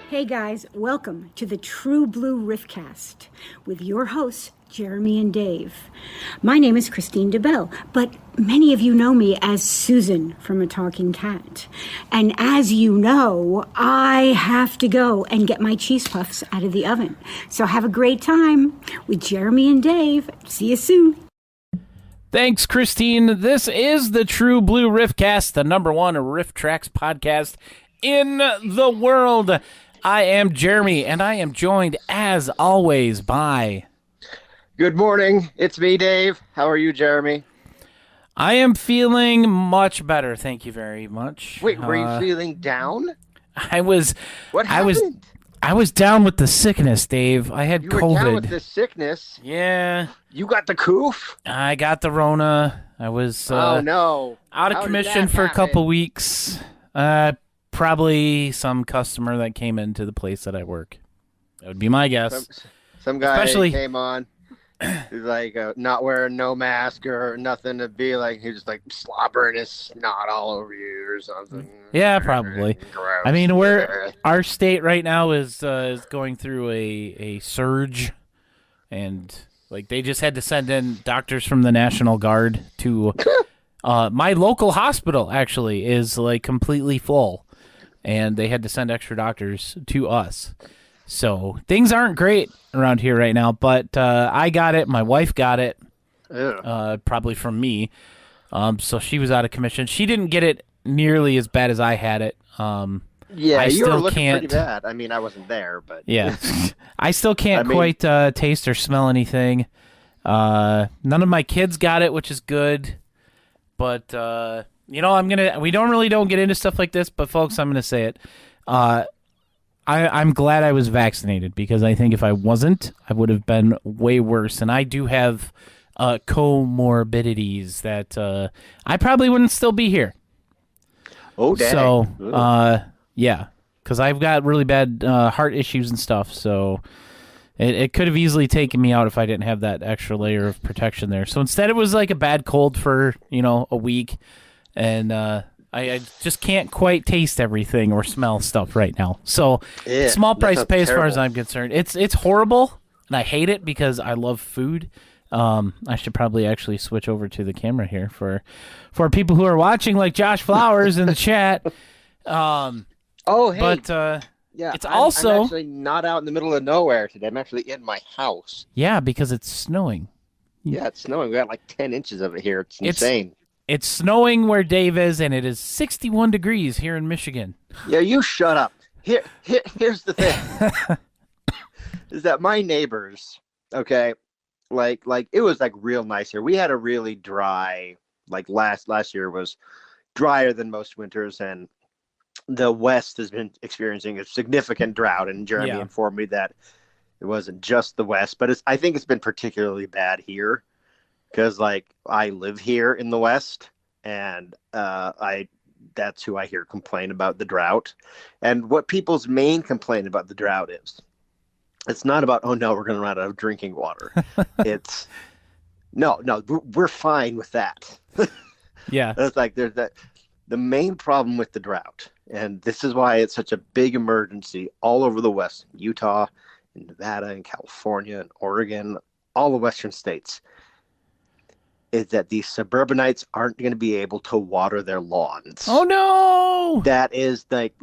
Hey guys, welcome to the True Blue Riffcast with your hosts, Jeremy and Dave. My name is Christine DeBelle, but many of you know me as Susan from A Talking Cat. And as you know, I have to go and get my cheese puffs out of the oven. So have a great time with Jeremy and Dave. See you soon. Thanks, Christine. This is the True Blue Riffcast, the number one Riff Tracks podcast in the world. I am Jeremy, and I am joined, as always, by... Good morning. It's me, Dave. How are you, Jeremy? I am feeling much better, thank you very much. Wait, were you feeling down? I was... What happened? I was down with the sickness, Dave. I had COVID. You were down with the sickness? Yeah. You got the coof? I got the Rona. I was oh, no. out of commission for a couple weeks. Probably some customer that came into the place that I work. That would be my guess. Some guy came on, like not wearing no mask or nothing to be like, he was just like slobbering his snot all over you or something. Yeah, probably. Gross. I mean, our state right now is going through a surge, and like they just had to send in doctors from the National Guard to my local hospital. Actually, is like completely full. And they had to send extra doctors to us. So things aren't great around here right now, but I got it. My wife got it, probably from me. So she was out of commission. She didn't get it nearly as bad as I had it. Yeah, you were looking pretty bad. I mean, I wasn't there, but... Yeah. I still can't quite taste or smell anything. None of my kids got it, which is good. But... you know, we don't get into stuff like this, but folks, I'm gonna say it. I'm glad I was vaccinated, because I think if I wasn't, I would have been way worse. And I do have comorbidities that I probably wouldn't still be here. Oh, dang. So, yeah, because I've got really bad heart issues and stuff. So it could have easily taken me out if I didn't have that extra layer of protection there. So instead, it was like a bad cold for a week. And I just can't quite taste everything or smell stuff right now. So small price to pay as far as I'm concerned. It's horrible, and I hate it because I love food. I should probably actually switch over to the camera here for people who are watching, like Josh Flowers in the chat. Oh, hey. But Yeah, It's I'm also actually not out in the middle of nowhere today. I'm actually in my house. yeah, because it's snowing. Yeah, it's snowing. We got like 10 inches of it here. It's It's insane. it's snowing where Dave is, and it is 61 degrees here in Michigan. Yeah, you shut up. Here's the thing: is that my neighbors, okay, like it was like real nice here. We had a really dry, like last year was drier than most winters, and the West has been experiencing a significant drought. And Jeremy Yeah. informed me that it wasn't just the West, but I think it's been particularly bad here because like I live here in the West, and I that's who I hear complain about the drought. And what people's main complaint about the drought is, it's not about, oh no, we're going to run out of drinking water. It's no, we're fine with that. Yeah. It's like there's that. The main problem with the drought, and this is why it's such a big emergency all over the West, Utah, and Nevada, and California, and Oregon, all the Western states, is that these suburbanites aren't going to be able to water their lawns. Oh no! That is like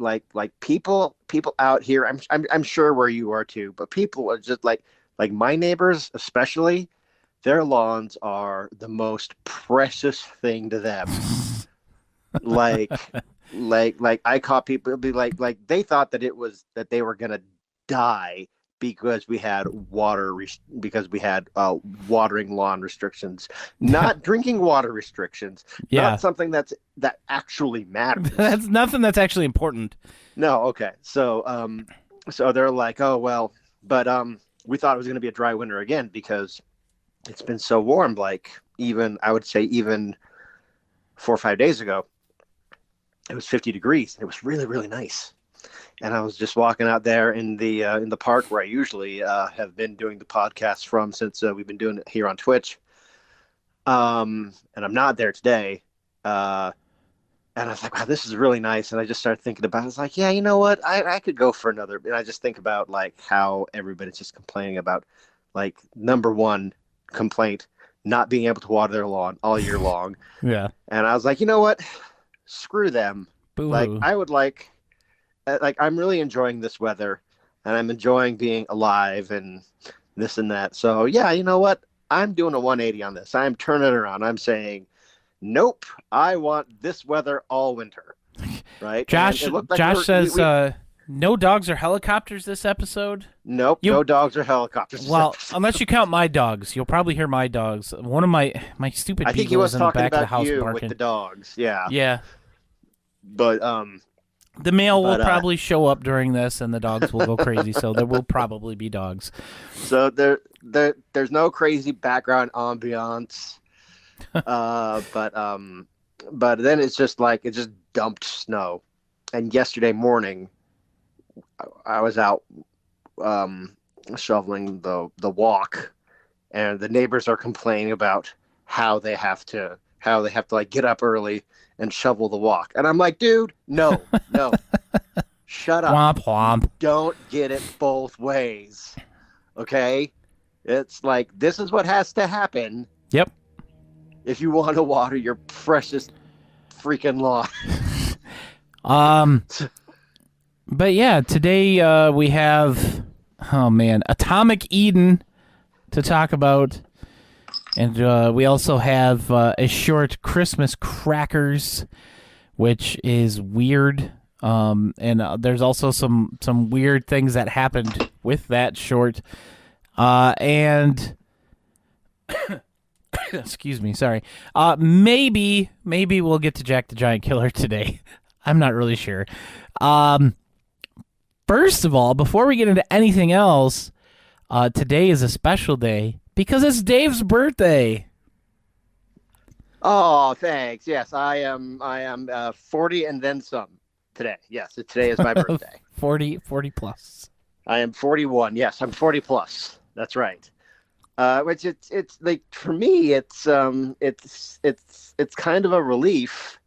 people out here. I'm sure where you are too, but people are just like my neighbors especially. Their lawns are the most precious thing to them. like I caught people be like they thought that it was that they were gonna die because we had watering lawn restrictions, not drinking water restrictions. Yeah. Not something that actually matters. That's nothing that's actually important. No, okay. So so they're like, oh well, but we thought it was gonna be a dry winter again because it's been so warm. Like I would say even 4 or 5 days ago, it was 50 degrees. It was really, really nice. And I was just walking out there in the park where I usually have been doing the podcast from since we've been doing it here on Twitch. And I'm not there today. And I was like, wow, this is really nice. And I just started thinking about it. I was like, yeah, you know what? I could go for another. And I just think about like how everybody's just complaining about like number one complaint, not being able to water their lawn all year long. Yeah. And I was like, you know what? Screw them. Boo-hoo. Like I would like I'm really enjoying this weather, and I'm enjoying being alive and this and that. So yeah, you know what? I'm doing a 180 on this. I'm turning it around. I'm saying, nope, I want this weather all winter. Right? Josh Like Josh says no dogs or helicopters this episode. Nope, no dogs or helicopters. Well, unless you count my dogs, you'll probably hear my dogs. One of my stupid I think he was beagles in the talking back of the about house you barking. with the dogs. Yeah. Yeah. But The mail will But, probably show up during this, and the dogs will go crazy. So there will probably be dogs. So there's no crazy background ambiance, but then it's just like it just dumped snow, and yesterday morning, I was out shoveling the walk, and the neighbors are complaining about how they have to like get up early and shovel the walk, and I'm like, dude, no. Shut up. Womp womp. Don't get it both ways. Okay? It's like this is what has to happen Yep. if you want to water your precious freaking lawn. But yeah, today we have Atomic Eden to talk about. And we also have a short Christmas Crackers, which is weird. And there's also some weird things that happened with that short. And excuse me, sorry. Maybe we'll get to Jack the Giant Killer today. I'm not really sure. First of all, before we get into anything else, today is a special day because it's Dave's birthday. Oh, thanks. Yes, I am 40 and then some today. Yes, today is my birthday. 40 plus. I am 41. Yes, I'm 40 plus. That's right. Which it's like for me, it's kind of a relief.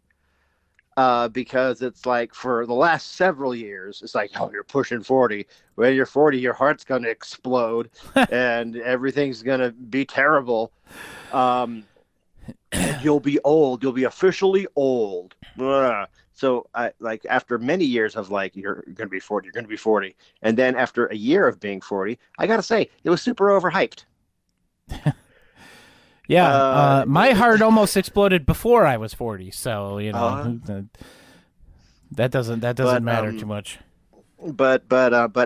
Because it's like for the last several years, it's like, oh, you're pushing 40. When you're 40, your heart's going to explode and everything's going to be terrible. And you'll be old. You'll be officially old. Ugh. So I like after many years of like you're going to be 40, you're going to be 40, and then after a year of being 40, I got to say it was super overhyped. Yeah, Uh, my heart almost exploded before I was 40, so uh, that doesn't but matter too much. but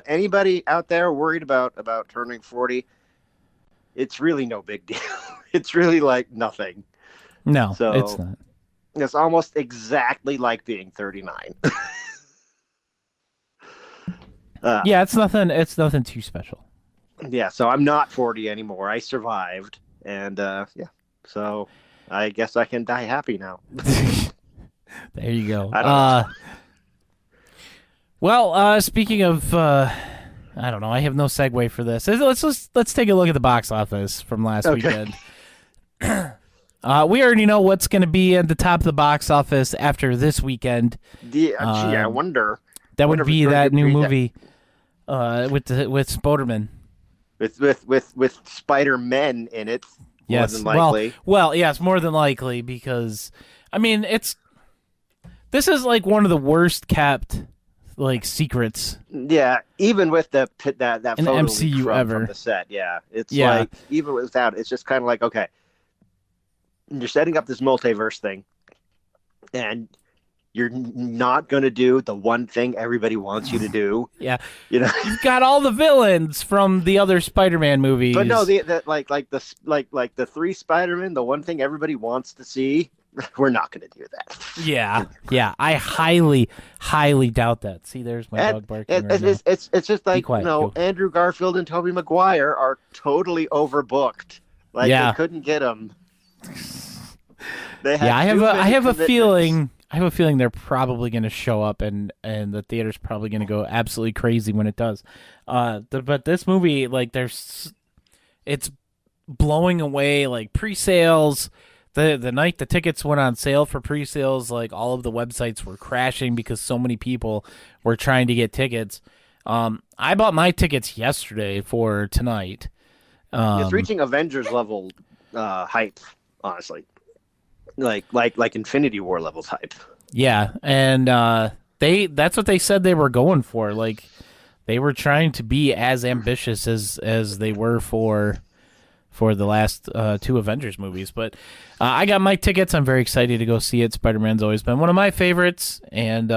anybody out there worried about turning 40, it's really no big deal. It's really like nothing. No, it's So not. it's almost exactly like being 39. uh, Yeah, it's nothing. It's nothing too special. yeah, so I'm not 40 anymore. I survived, and yeah, so I guess I can die happy now. There you go. I don't know. Well, speaking of, I don't know. I have no segue for this. Let's take a look at the box office from last Okay. weekend. We already know what's going to be at the top of the box office after this weekend. Gee, I wonder. That Wonder would if it's be going to that new be movie with Spoderman. with Spider-Men in it. More Yes. than likely. Well, yes, more than likely because I mean, this is like one of the worst kept like secrets Yeah, even with that in photo MCU leak ever. from the set, yeah, it's Yeah. like even without, it's just kind of like okay, you're setting up this multiverse thing, and you're not going to do the one thing everybody wants you to do, Yeah. you know. You've got all the villains from the other Spider-Man movies. But no, the like the three Spider-Man, the one thing everybody wants to see, we're not going to do that. Yeah. I highly, highly doubt that. See, there's my dog barking. And Right now. it's just like quiet, Joe. Andrew Garfield and Tobey Maguire are totally overbooked. Like Yeah. they couldn't get them. They had Yeah, I too have many a commitments. feeling. I have a feeling they're probably going to show up, and the theater's probably going to go absolutely crazy when it does. But this movie, like, it's blowing away like pre-sales. The night the tickets went on sale for pre-sales, like all of the websites were crashing because so many people were trying to get tickets. I bought my tickets yesterday for tonight. It's reaching Avengers level hype, honestly. Like Infinity War levels hype. Yeah, and that's what they said they were going for. Like they were trying to be as ambitious as they were for the last two Avengers movies. But I got my tickets. I'm very excited to go see it. Spider-Man's always been one of my favorites, and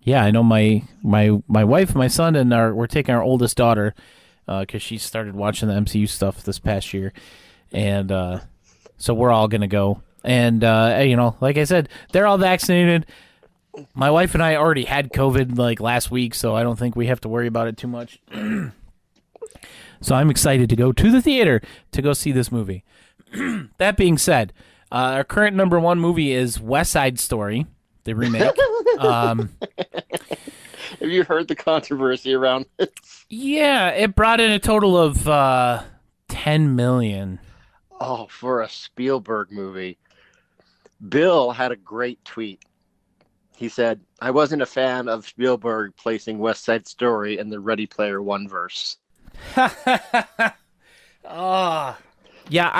yeah, I know my wife, my son, and we're taking our oldest daughter because she started watching the MCU stuff this past year, and so we're all gonna go. And like I said, they're all vaccinated. My wife and I already had COVID like last week, so I don't think we have to worry about it too much. So I'm excited to go to the theater to go see this movie. That being said, our current number one movie is West Side Story, the remake. Have you heard the controversy around it? Yeah, it brought in a total of $10 million. Oh, for a Spielberg movie. Bill had a great tweet. He said, I wasn't a fan of Spielberg placing West Side Story in the Ready Player One verse. Yeah,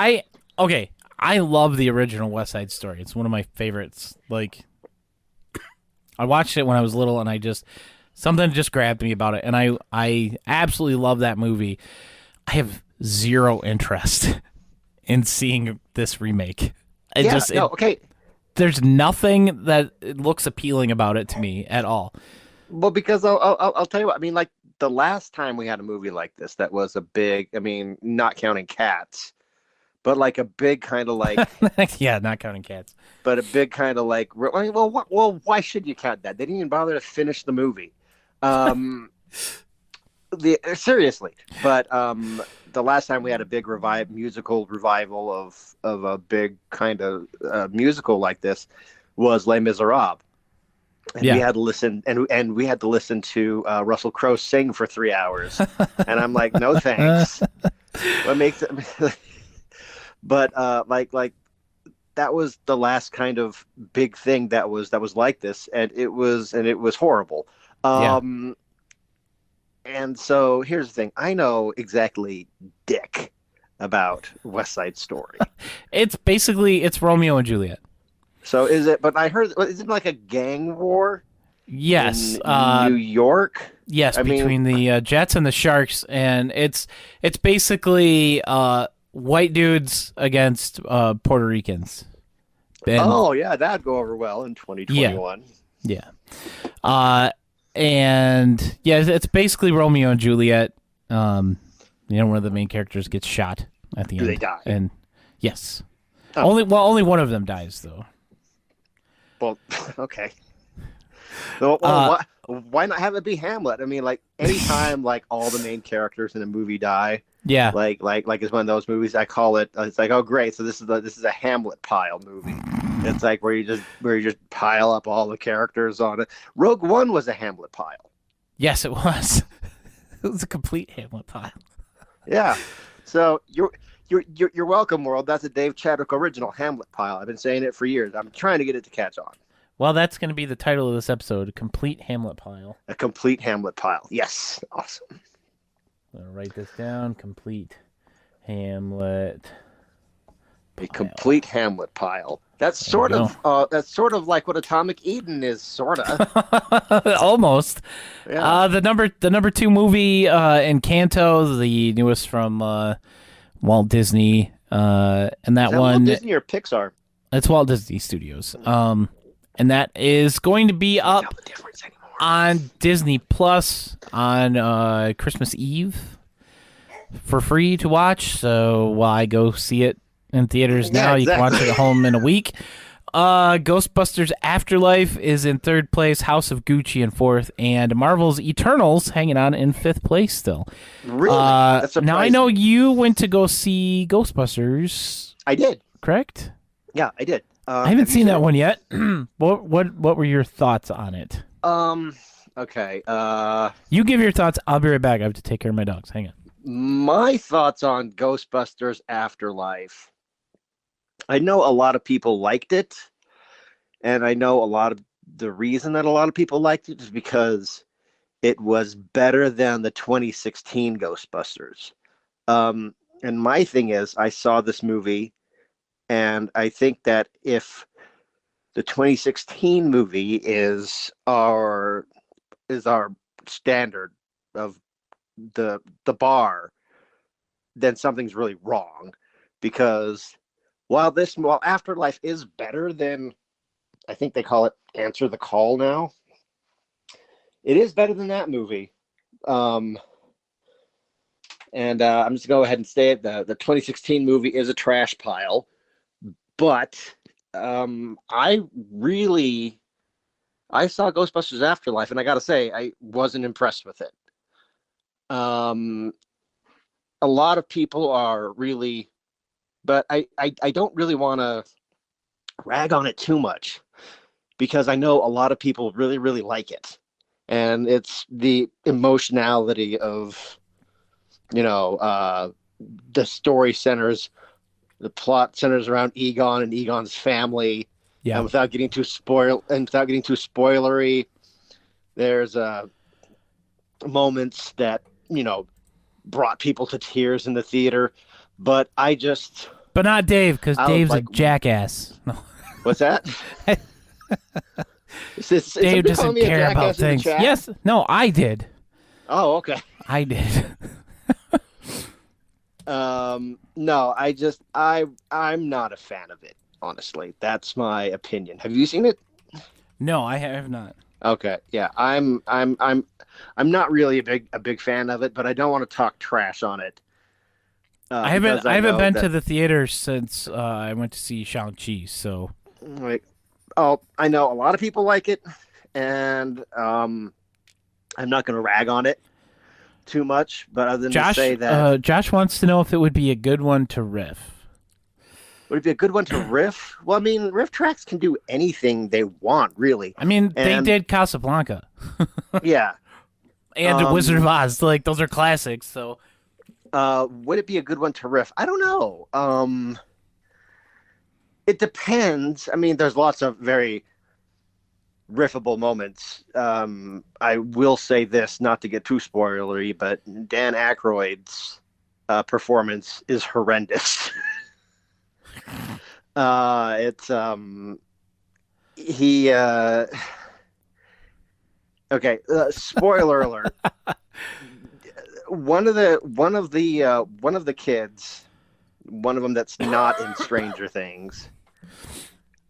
I love the original West Side Story. It's one of my favorites. Like, I watched it when I was little, and something just grabbed me about it, and I absolutely love that movie. I have zero interest in seeing this remake. Okay. There's nothing that looks appealing about it to me at all. Well, because I'll tell you what, I mean, like the last time we had a movie like this that was a big, I mean, not counting Cats, but like a big kind of like, Yeah, not counting Cats. but a big kind of like, well, why should you count that? They didn't even bother to finish the movie. Seriously, but the last time we had a big musical revival of a big kind of musical like this was Les Miserables. And Yeah. we had to listen, and we had to listen to Russell Crowe sing for 3 hours, and I'm like, no thanks. What makes it? But like that was the last kind of big thing that was like this, and it was horrible. And so here's the thing: I know exactly dick about West Side Story. It's Romeo and Juliet. So is it? But I heard, is it like a gang war Yes, in New York? yes, I mean, between the Jets and the Sharks, and it's basically white dudes against Puerto Ricans. And oh yeah, that'd go over well in 2021. yeah, and yeah, it's basically Romeo and Juliet. One of the main characters gets shot at the Do end. they die? And yes, Oh. only one of them dies though. Well, okay. Well, why not have it be Hamlet? I mean, like anytime like all the main characters in a movie die, Yeah, like it's one of those movies. I call it. It's like, oh great, so this is a Hamlet pile movie. It's like where you just pile up all the characters on it. Rogue One was a Hamlet pile. yes, it was. It was a complete Hamlet pile. Yeah. So you're welcome, world. That's a Dave Chadwick original, Hamlet pile. I've been saying it for years. I'm trying to get it to catch on. Well, that's going to be the title of this episode: a complete Hamlet pile. A complete Hamlet pile. Yes. Awesome. I'm gonna write this down. Complete Hamlet. A complete Hamlet pile. That's sort of like what Atomic Eden is, sort of. Almost. Yeah. The number 2 movie, Encanto, the newest from Walt Disney, and that Is that one. Walt Disney or Pixar? It's Walt Disney Studios. And that is going to be up Tell the difference anymore. on Disney Plus on Christmas Eve for free to watch. So while I go see it in theaters now, you can watch it at home in a week. Ghostbusters Afterlife is in 3rd place, House of Gucci in 4th, and Marvel's Eternals hanging on in 5th place still. Really? That's surprising. Now I know you went to go see Ghostbusters. I did. Correct? Yeah, I did. I haven't seen that one yet. What were your thoughts on it? Okay. You give your thoughts. I'll be right back. I have to take care of my dogs. Hang on. My thoughts on Ghostbusters Afterlife. I know a lot of people liked it, and I know a lot of the reason that a lot of people liked it is because it was better than the 2016 Ghostbusters. And my thing is, I saw this movie, and I think that if the 2016 movie is our standard of the bar, then something's really wrong. Because while Afterlife is better than, I think they call it Answer the Call now, it is better than that movie. And I'm just going to go ahead and say it. The 2016 movie is a trash pile. But I saw Ghostbusters Afterlife, and I got to say, I wasn't impressed with it. A lot of people are really, but I don't really want to rag on it too much, because I know a lot of people really, really like it. And it's the emotionality of, the story centers. The plot centers around Egon and Egon's family. Yeah. And without getting too spoilery, there's moments that, brought people to tears in the theater. But not Dave, because Dave's a jackass. No. What's that? Dave doesn't care about things. Yes. No, I did. Oh, okay. I did. No, I'm not a fan of it, honestly. That's my opinion. Have you seen it? No, I have not. Okay, yeah, I'm not really a big fan of it, but I don't want to talk trash on it. I haven't been to the theater since I went to see Shang-Chi, so. I know a lot of people like it, and I'm not going to rag on it too much, but other than to say that Josh wants to know if it would be a good one to riff. Would it be a good one to riff? Well, I mean, riff tracks can do anything they want, really. I mean, they did Casablanca. Yeah. And Wizard of Oz. Like, those are classics, so. Would it be a good one to riff? I don't know. It depends. I mean, there's lots of very riffable moments. I will say this, not to get too spoilery, but Dan Aykroyd's performance is horrendous. he okay, spoiler alert. One of the kids, one of them that's not in Stranger Things,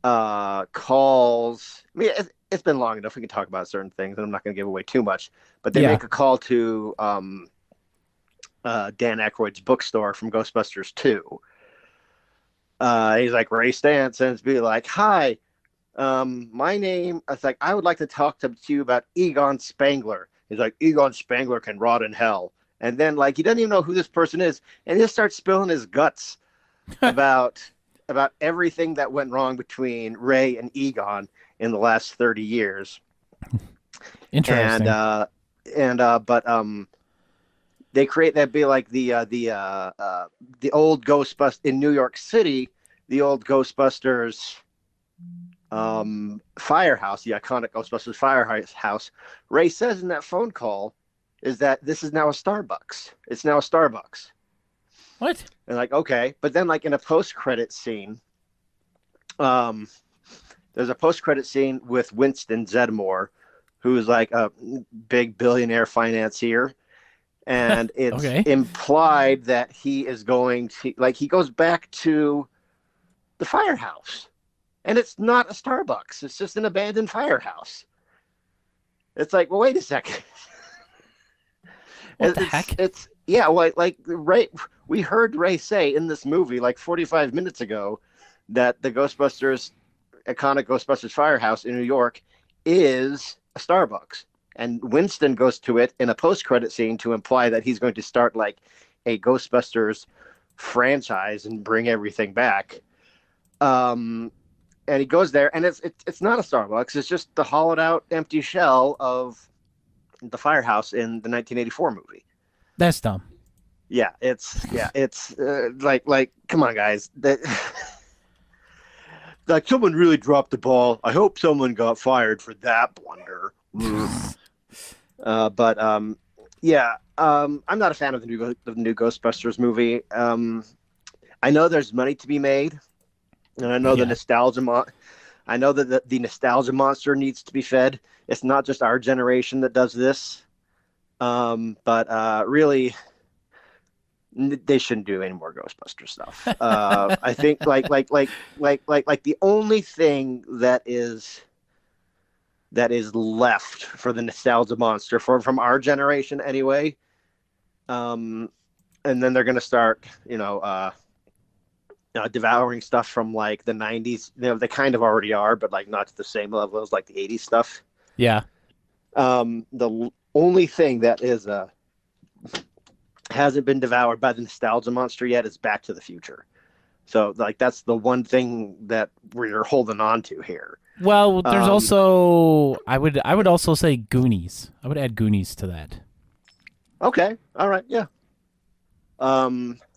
calls. I mean, it's been long enough. We can talk about certain things, and I'm not going to give away too much. But they make a call to Dan Aykroyd's bookstore from Ghostbusters 2. He's like Ray Stantz, and be like, "Hi, my name." It's like, "I would like to talk to you about Egon Spangler." He's like, "Egon Spangler can rot in hell." And then, like, he doesn't even know who this person is, and he just starts spilling his guts about everything that went wrong between Ray and Egon in the last 30 years. Interesting. But they create that be like the old Ghostbusters in New York City, the old Ghostbusters firehouse, the iconic Ghostbusters firehouse. Ray says in that phone call is that this is now a Starbucks. It's now a Starbucks. What? And like, okay, but then like in a post-credit scene, there's a post-credit scene with Winston Zeddemore, who's like a big billionaire financier, and it's implied that he is going to, like, he goes back to the firehouse, and it's not a Starbucks. It's just an abandoned firehouse. It's like, well, wait a second. What the heck? It's yeah, like Ray. We heard Ray say in this movie like 45 minutes ago that the iconic Ghostbusters firehouse in New York is a Starbucks. And Winston goes to it in a post-credit scene to imply that he's going to start like a Ghostbusters franchise and bring everything back. And he goes there, and it's not a Starbucks. It's just the hollowed-out, empty shell of the firehouse in the 1984 movie. That's dumb. Yeah, it's like come on, guys. Like someone really dropped the ball. I hope someone got fired for that blunder. I'm not a fan of the new Ghostbusters movie. I know there's money to be made, and I know the nostalgia. I know that the nostalgia monster needs to be fed. It's not just our generation that does this, but really, they shouldn't do any more Ghostbuster stuff. I think like the only thing that is left for the nostalgia monster from our generation anyway. And then they're going to start, devouring stuff from like the 90s. They kind of already are, but like not to the same level as like the 80s stuff. Yeah. The only thing that is hasn't been devoured by the nostalgia monster yet is Back to the Future. So like that's the one thing that we're holding on to here. Well, there's also I would also say Goonies. I would add Goonies to that. Okay. All right. Yeah.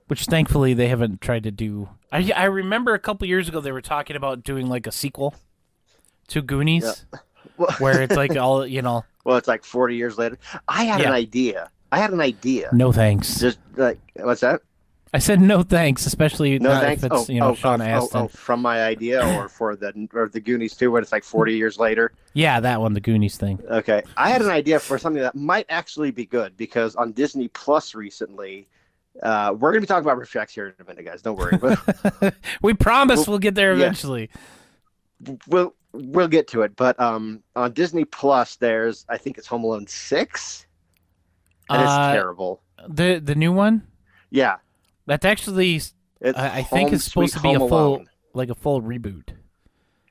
Which thankfully they haven't tried to do. I remember a couple years ago they were talking about doing like a sequel to Goonies, where it's like all Well, it's like 40 years later. I had an idea. No thanks. Just like what's that? I said no thanks, especially no thanks. if it's Sean Astin. From my idea, or for the Goonies too, where it's like 40 years later. Yeah, that one, the Goonies thing. Okay, I had an idea for something that might actually be good because on Disney Plus recently, we're going to be talking about Rift Tracks here in a minute, guys. Don't worry. We promise we'll get there eventually. Yeah. We'll get to it, but on Disney Plus, I think it's Home Alone 6, and it's terrible. The new one. Yeah. That's actually, I think it's supposed to be a full reboot.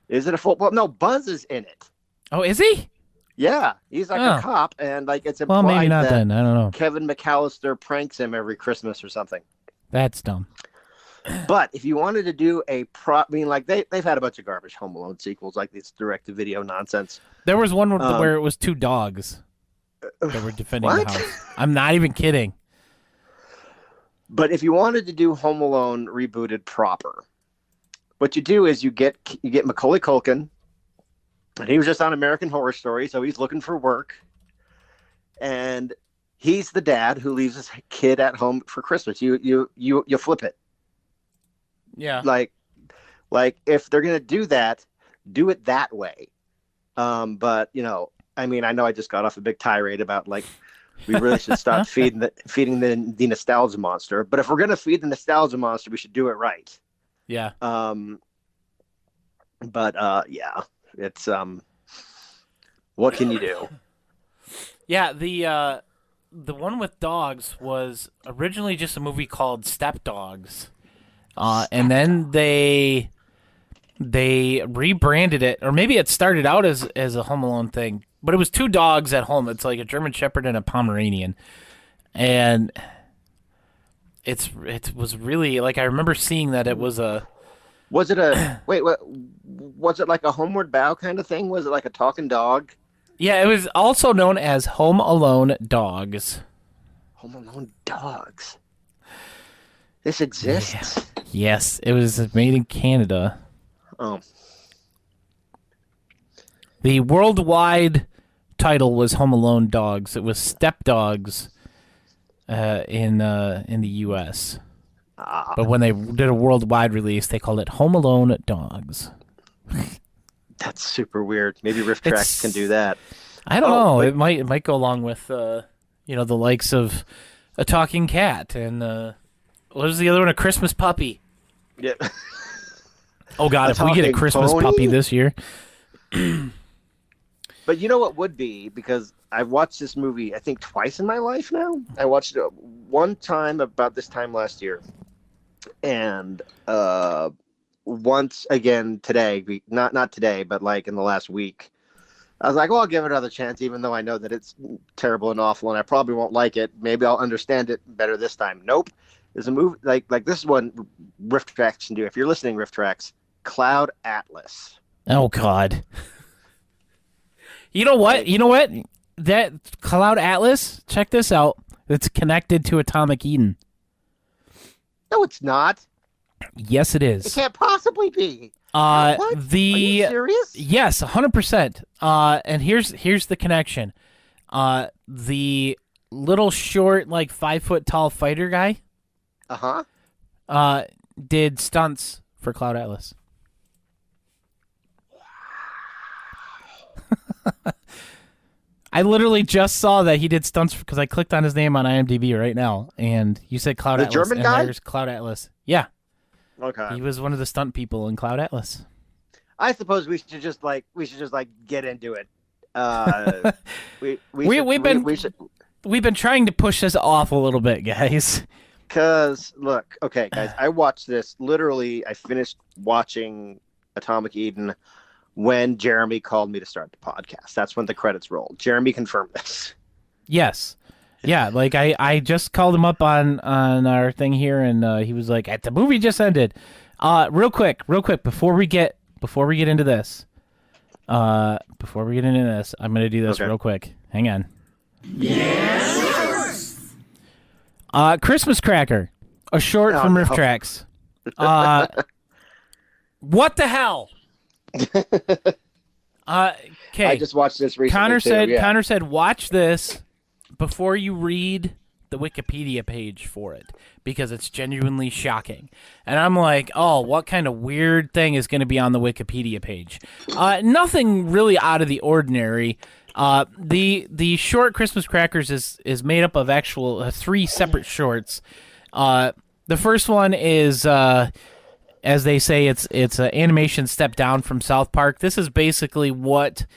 Is it a full? Well, no, Buzz is in it. Oh, is he? Yeah, he's like a cop, and like it's implied maybe not that then. I don't know. Kevin McAllister pranks him every Christmas or something. That's dumb. But if you wanted to do they've had a bunch of garbage Home Alone sequels, like this direct-to-video nonsense. There was one where it was two dogs that were defending the house. I'm not even kidding. But if you wanted to do Home Alone rebooted proper, what you do is you get Macaulay Culkin, and he was just on American Horror Story, so he's looking for work, and he's the dad who leaves his kid at home for Christmas. You flip it. Yeah. Like if they're gonna do that, do it that way. But I mean, I know I just got off a big tirade about like we really should stop feeding the nostalgia monster. But if we're gonna feed the nostalgia monster, we should do it right. Yeah. Yeah, it's what can you do? Yeah, the one with dogs was originally just a movie called Step Dogs. And then they rebranded it, or maybe it started out as a Home Alone thing, but it was two dogs at home. It's like a German Shepherd and a Pomeranian, and it was really like, I remember seeing that it was a. Was it a wait? What was it, like a Homeward Bound kind of thing? Was it like a talking dog? Yeah, it was also known as Home Alone Dogs. Home Alone Dogs. This exists. Yeah. Yes, it was made in Canada. Oh. The worldwide title was Home Alone Dogs. It was Step Dogs in the U.S. But when they did a worldwide release, they called it Home Alone Dogs. That's super weird. Maybe Riff Tracks can do that. I don't know. It might go along with the likes of a talking cat and what was the other one? A Christmas puppy. Yeah. Oh God! If we get a Christmas puppy this year. But you know what would be, because I've watched this movie I think twice in my life now. I watched it one time about this time last year, and once again today. Not today, but like in the last week. I was like, well, I'll give it another chance, even though I know that it's terrible and awful, and I probably won't like it. Maybe I'll understand it better this time. Nope. There's a movie like this is one Riff Tracks can do. If you're listening, Riff Tracks, Cloud Atlas. Oh God. You know what? That Cloud Atlas, check this out. It's connected to Atomic Eden. No, it's not. Yes, it is. It can't possibly be. What? Are you serious? Yes, 100%. And here's the connection. The little short, like 5 foot tall fighter guy. Did stunts for Cloud Atlas. I literally just saw that he did stunts because I clicked on his name on IMDb right now, and you said Cloud Atlas. The German guy? There's Cloud Atlas. Yeah. Okay. He was one of the stunt people in Cloud Atlas. I suppose we should just get into it. We've been trying to push this off a little bit, guys. Because look, okay, guys, I watched this literally. I finished watching Atomic Eden when Jeremy called me to start the podcast. That's when the credits rolled. Jeremy confirmed this. Yes. Yeah, like I just called him up on our thing here, and he was like, "The movie just ended." Real quick, before we get into this, I'm gonna do this real quick. Hang on. Yes. Christmas Cracker, a short from Riff Tracks. What the hell? Okay. I just watched this recently. Connor said, watch this before you read the Wikipedia page for it, because it's genuinely shocking. And I'm like, oh, what kind of weird thing is going to be on the Wikipedia page? Nothing really out of the ordinary. The short Christmas Crackers is made up of actual 3 separate shorts. The first one is, as they say, it's an animation step down from South Park. This is basically what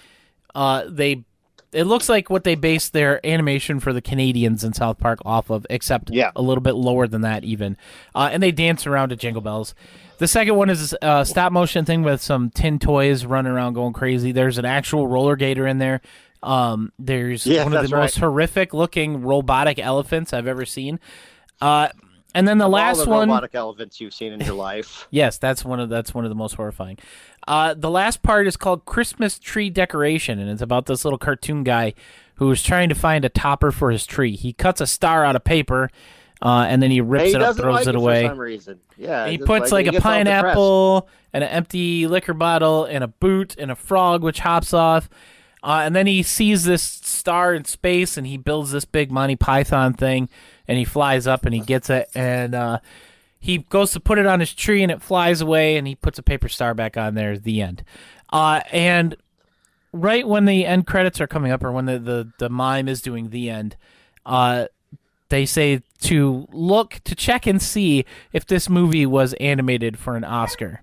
it looks like what they based their animation for the Canadians in South Park off of, except a little bit lower than that even. And they dance around to Jingle Bells. The second one is a stop motion thing with some tin toys running around going crazy. There's an actual roller gator in there. There's one of the most horrific looking robotic elephants I've ever seen. And then the last all the one, robotic elephants you've seen in your life. Yes, that's one of the most horrifying. The last part is called Christmas Tree Decoration, and it's about this little cartoon guy who is trying to find a topper for his tree. He cuts a star out of paper, and then he rips it up, throws it away. For some reason. Yeah, he puts like a pineapple and an empty liquor bottle and a boot and a frog which hops off. And then he sees this star in space, and he builds this big Monty Python thing, and he flies up and he gets it, and he goes to put it on his tree, and it flies away, and he puts a paper star back on there. The end. And right when the end credits are coming up, or when the mime is doing the end, they say to check and see if this movie was animated for an Oscar.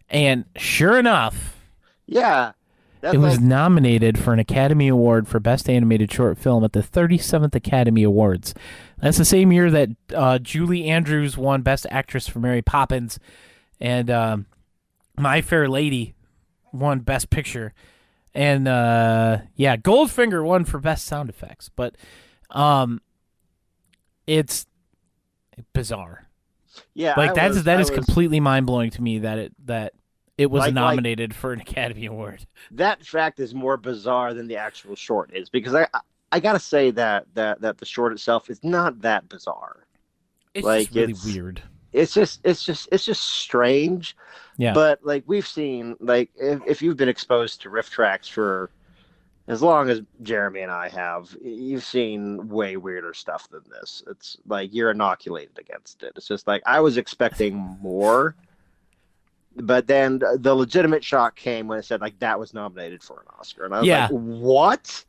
And sure enough, Yeah. it was nominated for an Academy Award for Best Animated Short Film at the 37th Academy Awards. That's the same year that Julie Andrews won Best Actress for Mary Poppins, and My Fair Lady won Best Picture. And, Goldfinger won for Best Sound Effects. But it's bizarre. Yeah, Like, that is completely mind-blowing to me that it was Like- nominated for an Academy Award. that fact is more bizarre than the actual short is, because I gotta say that the short itself is not that bizarre. It's Like, just really it's- weird. It's just strange. Yeah. But like we've seen, like if you've been exposed to riff tracks for as long as Jeremy and I have, you've seen way weirder stuff than this. It's like you're inoculated against it. It's just like I was expecting more. But then the legitimate shock came when it said like that was nominated for an Oscar, and I was like, "What?"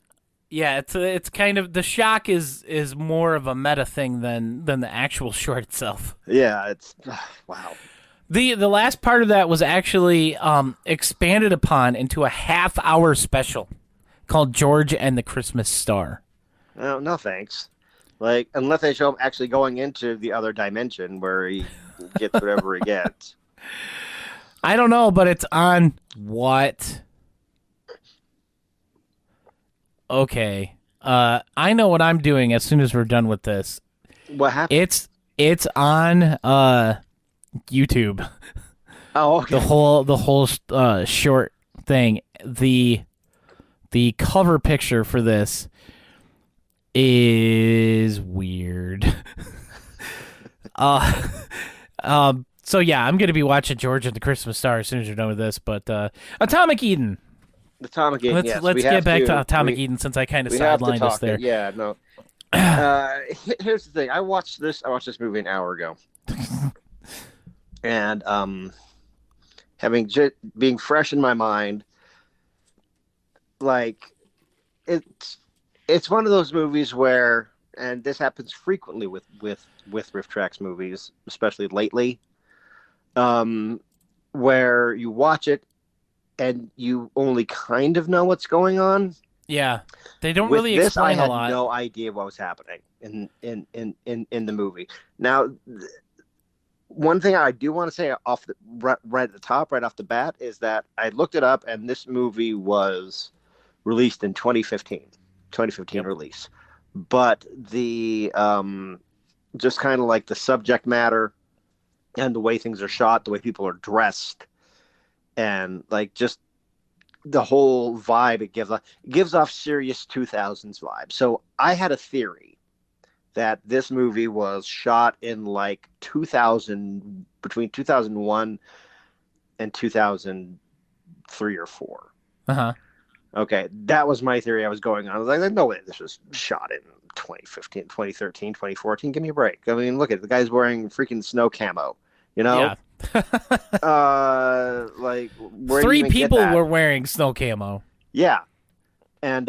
Yeah, it's kind of, the shock is more of a meta thing than the actual short itself. Yeah, it's wow. The last part of that was actually expanded upon into a half-hour special called George and the Christmas Star. No thanks. Like unless they show him actually going into the other dimension where he gets whatever he gets. I don't know, but it's on what? Okay. I know what I'm doing as soon as we're done with this. What happened? It's on YouTube. Oh, okay. The whole short thing. The cover picture for this is weird. So yeah, I'm gonna be watching George and the Christmas Star as soon as you're done with this. But Atomic Eden. Atomic Eden. Let's get back to Atomic Eden, since I kind of sidelined us there. Yeah, no. Here's the thing. I watched this movie an hour ago, and being fresh in my mind, like it's one of those movies where, and this happens frequently with Riff Tracks movies, especially lately, where you watch it and you only kind of know what's going on. Yeah, they don't With really this, explain I had a lot. no idea what was happening in the movie. Now, one thing I do want to say right at the top, right off the bat, is that I looked it up, and this movie was released in 2015. 2015 release, but the just kind of like the subject matter and the way things are shot, the way people are dressed, and like just the whole vibe it gives off serious 2000s vibe. So I had a theory that this movie was shot in like 2000, between 2001 and 2003 or 4. Uh-huh. Okay, that was my theory I was going on. I was like, no way this was shot in 2015, 2013, 2014. Give me a break. I mean, look at it. The guy's wearing freaking snow camo, you know? Yeah. Like, where do you 3 even get people that? were wearing snow camo. Yeah. And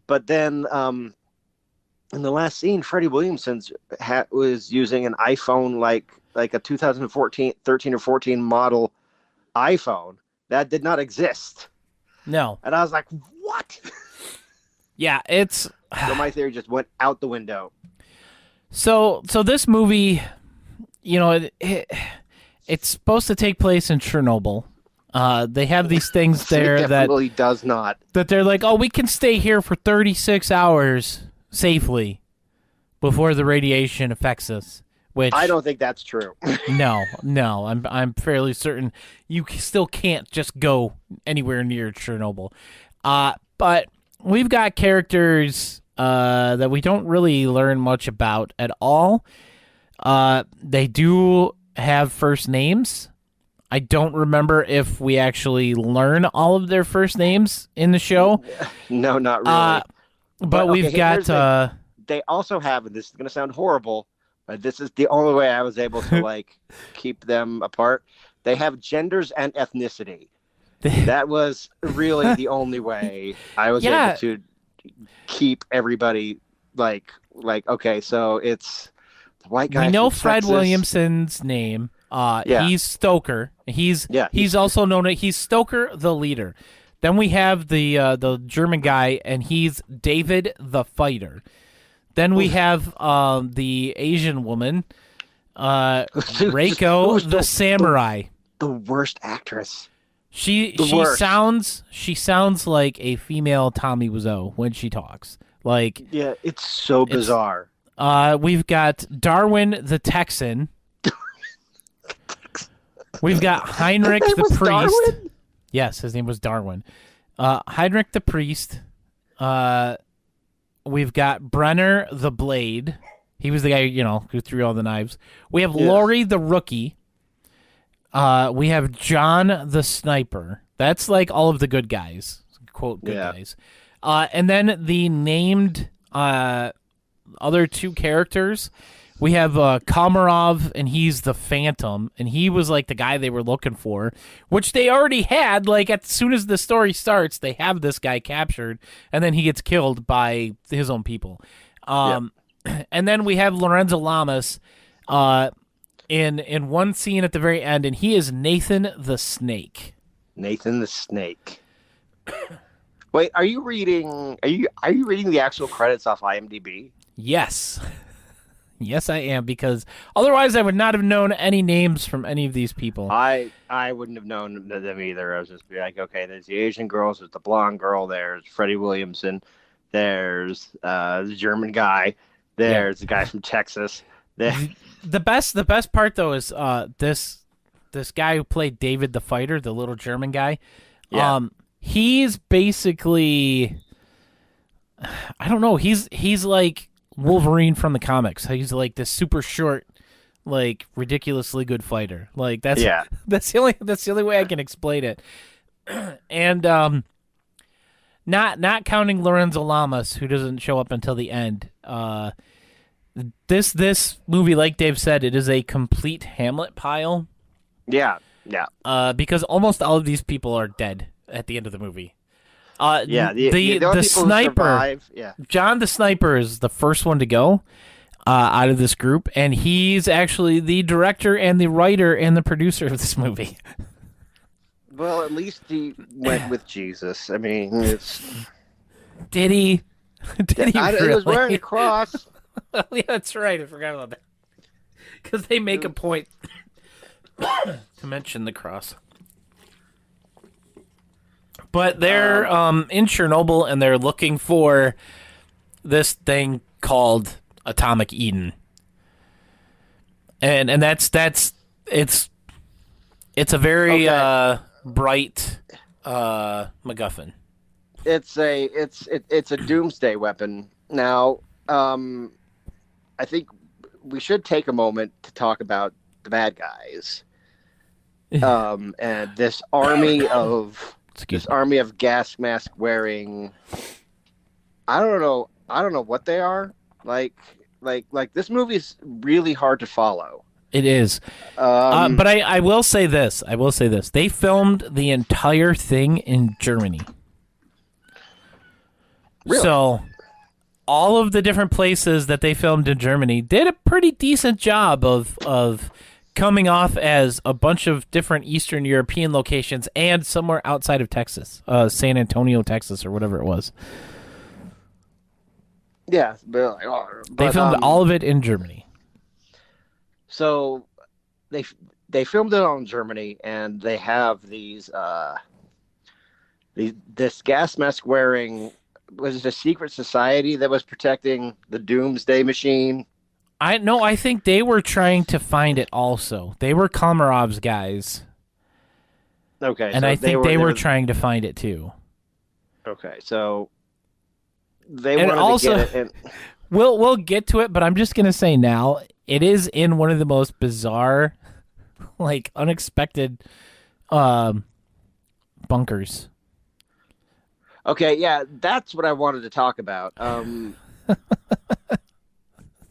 but then in the last scene, Freddie Williamson was using an iPhone like a 2014, 13 or 14 model iPhone that did not exist. No. And I was like, what? Yeah, it's So my theory just went out the window. so this movie, you know, it's supposed to take place in Chernobyl. They have these things there It definitely does not. that they're like, oh, we can stay here for 36 hours safely before the radiation affects us. Which I don't think that's true. no, I'm fairly certain you still can't just go anywhere near Chernobyl. But we've got characters that we don't really learn much about at all. They do have first names. I don't remember if we actually learn all of their first names in the show. No, not really. But okay, we've got They also have, and this is going to sound horrible, but this is the only way I was able to like keep them apart. They have genders and ethnicity. That was really the only way I was able to keep everybody like okay, so it's the white guy. We know from Fred Texas. Williamson's name. He's Stoker. He's also known as he's Stoker the leader. Then we have the German guy, and he's David the fighter. Then we have the Asian woman, Reiko the samurai. The worst actress. She sounds like a female Tommy Wiseau when she talks. Like, yeah, it's so bizarre. We've got Darwin the Texan. We've got Heinrich the priest. Darwin? Yes, his name was Darwin. Heinrich the priest. We've got Brenner the blade. He was the guy, who threw all the knives. We have Laurie the rookie. We have John the sniper. That's like all of the good guys, quote good guys. And then the named other two characters. We have Komarov, and he's the Phantom, and he was like the guy they were looking for, which they already had. Like, as soon as the story starts, they have this guy captured, and then he gets killed by his own people. And then we have Lorenzo Lamas in one scene at the very end, and he is Nathan the Snake. Nathan the Snake. Wait, are you reading the actual credits off IMDb? Yes. Yes, I am, because otherwise I would not have known any names from any of these people. I wouldn't have known them either. I was just be like, okay, there's the Asian girls, there's the blonde girl, there's Freddie Williamson, there's the German guy, there's the guy from Texas. The best part though is this guy who played David the fighter, the little German guy. Yeah. He's basically, I don't know. He's like Wolverine from the comics. He's like this super short, like ridiculously good fighter. Like that's the only way I can explain it. And not counting Lorenzo Lamas, who doesn't show up until the end. This movie, like Dave said, it is a complete Hamlet pile. Yeah. Because almost all of these people are dead at the end of the movie. The sniper, John the sniper is the first one to go out of this group, and he's actually the director and the writer and the producer of this movie. Well, at least he went with Jesus. I mean, did he? Did he really? He was wearing a cross. Oh, yeah, that's right. I forgot about that. Because they make a point to mention the cross. But they're in Chernobyl, and they're looking for this thing called Atomic Eden, and it's a very bright MacGuffin. It's a doomsday weapon. Now, I think we should take a moment to talk about the bad guys, and this army of. This army of gas mask wearing, I don't know what they are. Like this movie is really hard to follow. It is. But I will say this. They filmed the entire thing in Germany. Really? So all of the different places that they filmed in Germany did a pretty decent job of coming off as a bunch of different Eastern European locations and somewhere outside of Texas, San Antonio, Texas, or whatever it was. Yeah, they filmed all of it in Germany. So they filmed it on Germany, and they have this gas mask wearing. Was it a secret society that was protecting the Doomsday Machine? I think they were trying to find it also. They were Komarov's guys. Okay. And so I think they were trying to find it too. Okay, so they and wanted also, to get it. And... We'll get to it, but I'm just going to say now, it is in one of the most bizarre, like unexpected bunkers. Okay, yeah, that's what I wanted to talk about.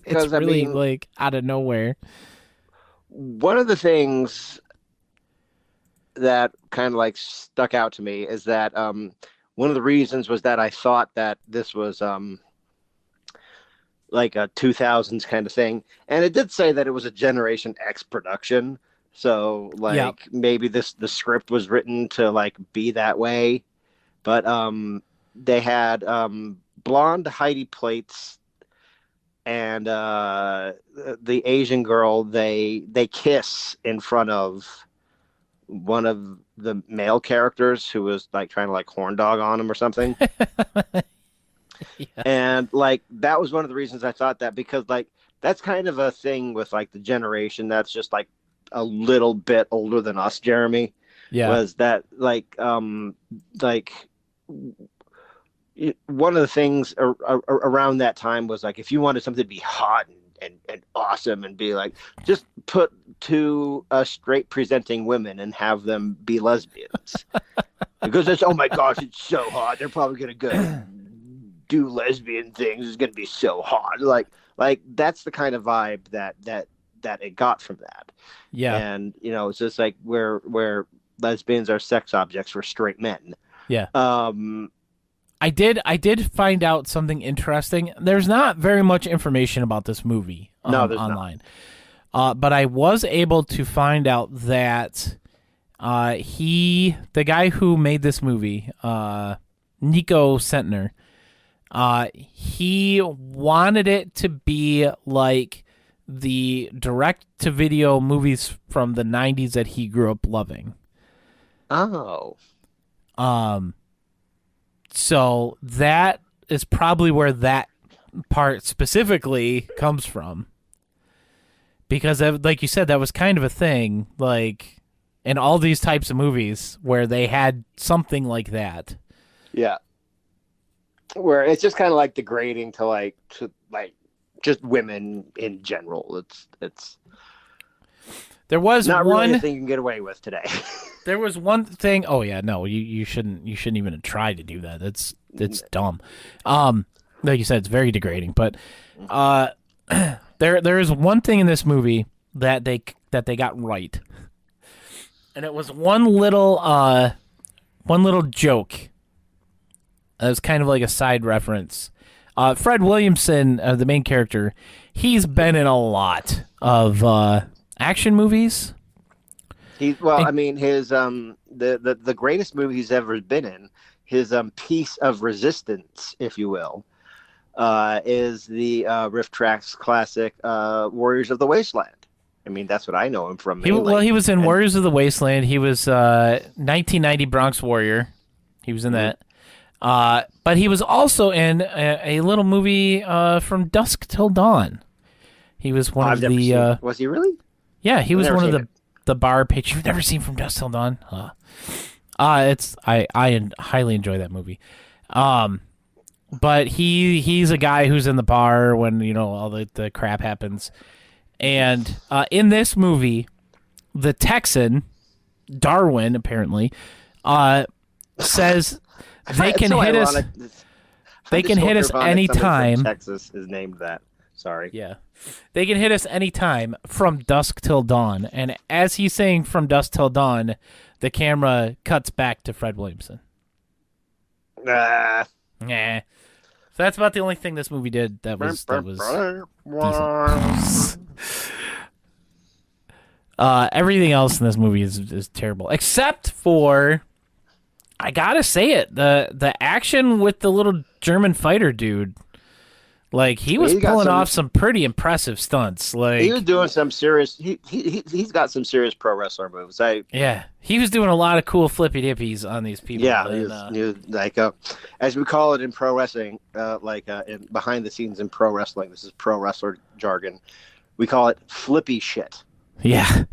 It's really like out of nowhere. One of the things that kind of like stuck out to me is that one of the reasons was that I thought that this was like a 2000s kind of thing, and it did say that it was a Generation X production, so like maybe the script was written to like be that way, but they had blonde Heidi Plates and the Asian girl, they kiss in front of one of the male characters who was like trying to like horn dog on him or something. Yeah. And like that was one of the reasons I thought that, because like that's kind of a thing with like the generation that's just like a little bit older than us, Jeremy. Yeah. Was that like one of the things around that time was like if you wanted something to be hot and awesome and be like, just put two straight presenting women and have them be lesbians. Because it's, oh my gosh, it's so hot, they're probably gonna go do lesbian things, it's gonna be so hot. Like that's the kind of vibe that it got from that. Yeah. And you know, it's just like where lesbians are sex objects for straight men. Yeah. I did find out something interesting. There's not very much information about this movie online. But I was able to find out that the guy who made this movie, Nico Sentner, he wanted it to be like the direct-to-video movies from the 90s that he grew up loving. Oh. So that is probably where that part specifically comes from. Because, like you said, that was kind of a thing, like, in all these types of movies where they had something like that. Yeah. Where it's just kind of like degrading to just women in general. It's there was not one really a thing you can get away with today. There was one thing. Oh yeah, no, you shouldn't even try to do that. It's dumb. Like you said, it's very degrading. But there is one thing in this movie that they got right, and it was one little joke. It was kind of like a side reference. Fred Williamson, the main character, he's been in a lot of action movies. His the greatest movie he's ever been in, his piece of resistance, if you will, is the Riff Trax classic Warriors of the Wasteland. I mean, that's what I know him from. He was in Warriors of the Wasteland. He was 1990 Bronx Warrior. He was in that. But he was also in a little movie from Dusk Till Dawn. He was one of the. Was he really? Yeah, he was one of the bar pitch. You've never seen From Dusk Till Dawn? I highly enjoy that movie. But he's a guy who's in the bar when, you know, all the crap happens. And in this movie, the Texan, Darwin, apparently, says they can hit us. They can hit us anytime. Texas is named that. Sorry. Yeah. They can hit us anytime from dusk till dawn. And as he's saying from dusk till dawn, the camera cuts back to Fred Williamson. Nah. So that's about the only thing this movie did that was decent. Everything else in this movie is terrible. Except for, I gotta say it, the action with the little German fighter dude. Like, he was pulling off some pretty impressive stunts. Like, he was doing some serious. He's got some serious pro wrestler moves. He was doing a lot of cool flippy dippies on these people. Yeah, he was like as we call it in pro wrestling, in behind the scenes in pro wrestling. This is pro wrestler jargon. We call it flippy shit. Yeah,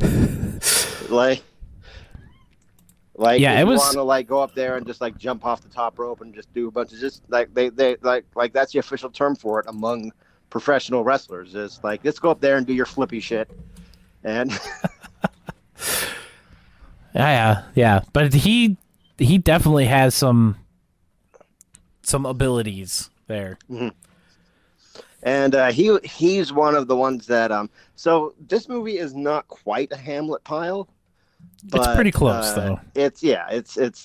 it was want to like go up there and just like jump off the top rope and just do a bunch of just like they like that's the official term for it among professional wrestlers. Is like, let's go up there and do your flippy shit. And yeah. But he definitely has some abilities there. Mm-hmm. And he's one of the ones that so this movie is not quite a Hamlet pile, It's but pretty close, though. It's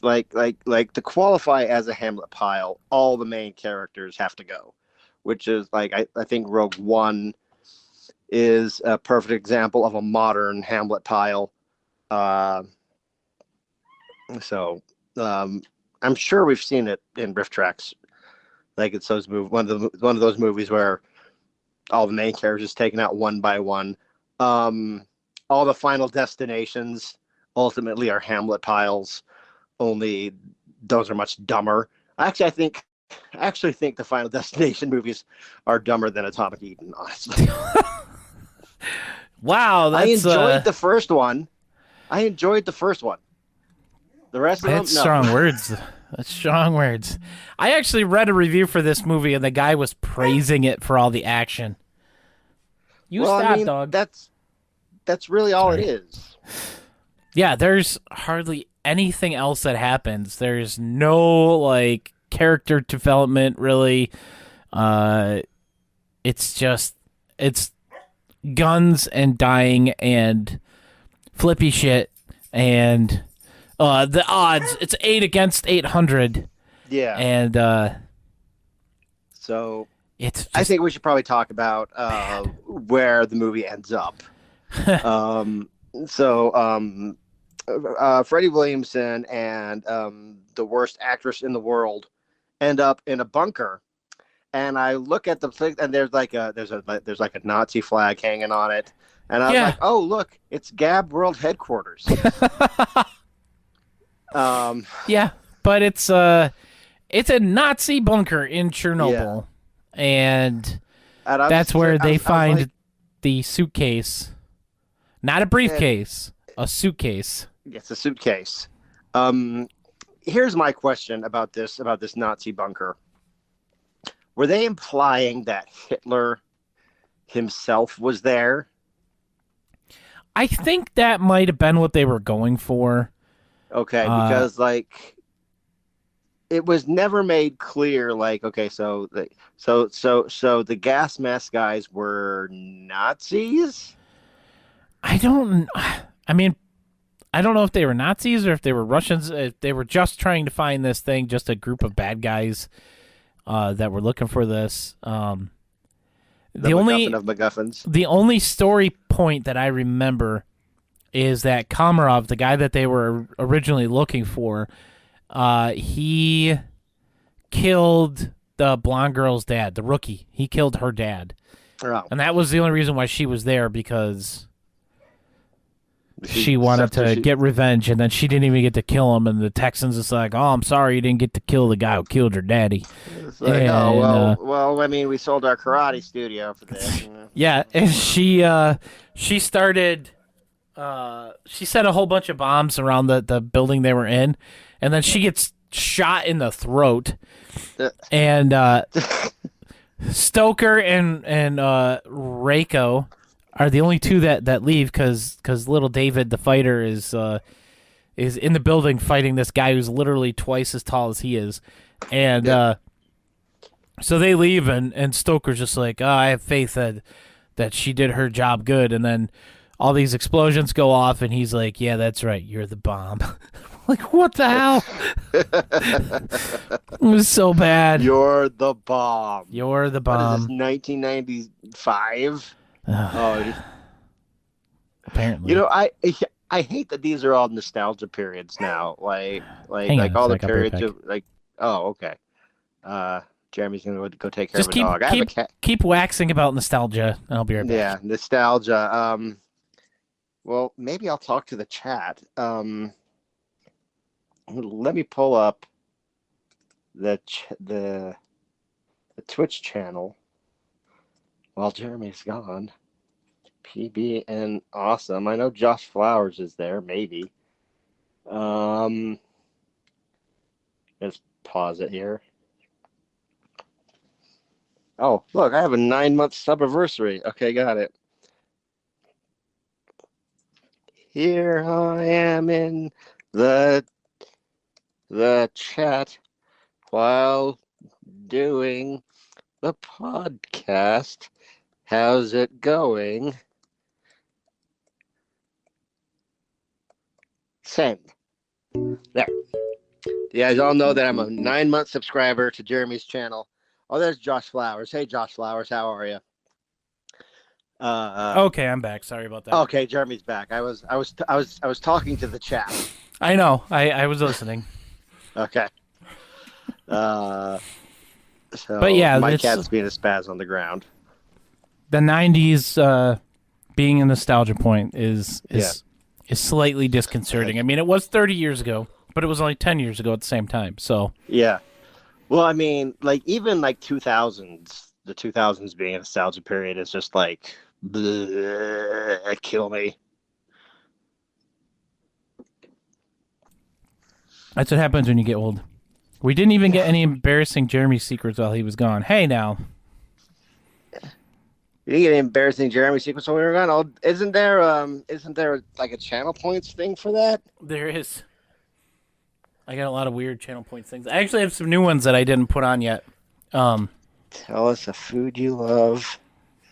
like to qualify as a Hamlet pile, all the main characters have to go, which is like I think Rogue One is a perfect example of a modern Hamlet pile. So I'm sure we've seen it in Riff Tracks, like it's one of those movies where all the main characters taken out one by one. All the Final Destinations ultimately are Hamlet piles, only those are much dumber. Actually, I actually think the Final Destination movies are dumber than Atomic Eden, honestly. Wow, I that's enjoyed the first one. The rest of them, that's no. strong words. That's strong words. I actually read a review for this movie, and the guy was praising it for all the action. You Well, stop, I mean, dog. that's really all Sorry. it is. Yeah, there's hardly anything else that happens. There's no like character development really. It's guns and dying and flippy shit and the odds. It's 8 against 800 Yeah. and So it's just, I think we should probably talk about where the movie ends up. Freddie Williamson and the worst actress in the world end up in a bunker, and I look at the thing, and there's like a Nazi flag hanging on it, and I was like, oh look, it's Gab World Headquarters. yeah, but it's a Nazi bunker in Chernobyl, and that's where they find like, the suitcase, not a briefcase, a suitcase. It's a suitcase. Here's my question about this Nazi bunker. Were they implying that Hitler himself was there? I think that might have been what they were going for. Okay, because like it was never made clear. Like, okay, so the gas mask guys were Nazis. I don't know if they were Nazis or if they were Russians. If they were just trying to find this thing, just a group of bad guys that were looking for this. The MacGuffin of MacGuffins. The only story point that I remember is that Komarov, the guy that they were originally looking for, he killed the blonde girl's dad, the rookie. He killed her dad. Oh. And that was the only reason why she was there, because she wanted to get revenge, and then she didn't even get to kill him, and the Texans is like, oh, I'm sorry you didn't get to kill the guy who killed your daddy. It's like, well, I mean, we sold our karate studio for this. Yeah, and she started, she set a whole bunch of bombs around the building they were in, and then she gets shot in the throat, and Stoker and Reiko are the only two that leave because little David, the fighter, is in the building fighting this guy who's literally twice as tall as he is, and so they leave, and Stoker's just like, oh, I have faith that she did her job good, and then all these explosions go off, and he's like, yeah, that's right, you're the bomb. Like, what the hell? It was so bad. You're the bomb. You're the bomb. What is this, 1995? Oh, apparently. You know, I hate that these are all nostalgia periods now. Like all the periods of like. Oh, okay. Jeremy's gonna go take care of a dog. I have a cat. Keep waxing about nostalgia, and I'll be right back. Yeah, nostalgia. Well, maybe I'll talk to the chat. Let me pull up the Twitch channel while Jeremy's gone. PB and awesome. I know Josh Flowers is there. Maybe. Let's pause it here. Oh, look, I have a 9-month subiversary. Okay, got it. Here I am in the chat while doing the podcast. How's it going? Send. There. You guys all know that I'm a 9-month subscriber to Jeremy's channel. Oh, there's Josh Flowers. Hey, Josh Flowers, how are you? Okay, I'm back. Sorry about that. Okay, Jeremy's back. I was talking to the chat. I know. I was listening. Okay. So But yeah, my it's- cat's being a spaz on the ground. The 90s being a nostalgia point is slightly disconcerting. I mean, it was 30 years ago, but it was only 10 years ago at the same time. So Yeah. Well, I mean, like even like 2000s, the 2000s being a nostalgia period is just like bleh, kill me. that's what happens when you get old. We didn't even get any embarrassing Jeremy secrets while he was gone. Hey, now. You didn't get any embarrassing Jeremy secrets when we were gone. Oh, isn't there like a channel points thing for that? There is. I got a lot of weird channel points things. I actually have some new ones that I didn't put on yet. Tell us a food you love.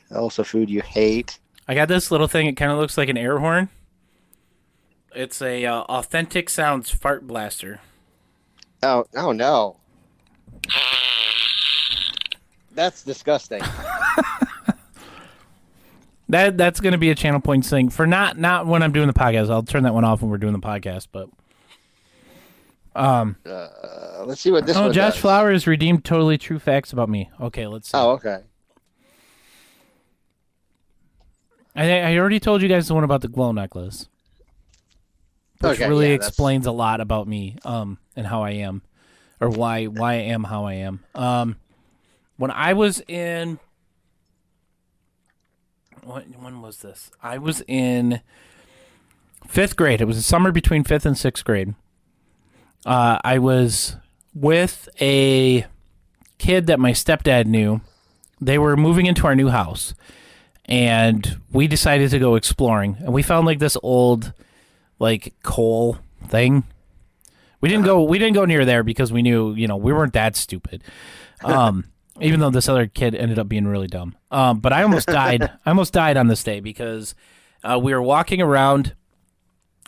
Tell us a food you hate. I got this little thing. It kind of looks like an air horn. It's a authentic sounds fart blaster. Oh no. That's disgusting. That's going to be a channel points thing for not when I'm doing the podcast. I'll turn that one off when we're doing the podcast. But Let's see what this one Josh does. Flowers redeemed totally true facts about me. Okay, let's see. Oh, okay. I already told you guys the one about the glow necklace, which Okay, really yeah, explains a lot about me and how I am, or why I am how I am. When I was in when was this? I was in 5th grade. It was a summer between 5th and 6th grade. I was with a kid that my stepdad knew. They were moving into our new house, and we decided to go exploring. And we found like this old, like coal thing. We didn't go near there because we knew, we weren't that stupid. Even though this other kid ended up being really dumb. But I almost died. I almost died on this day because we were walking around,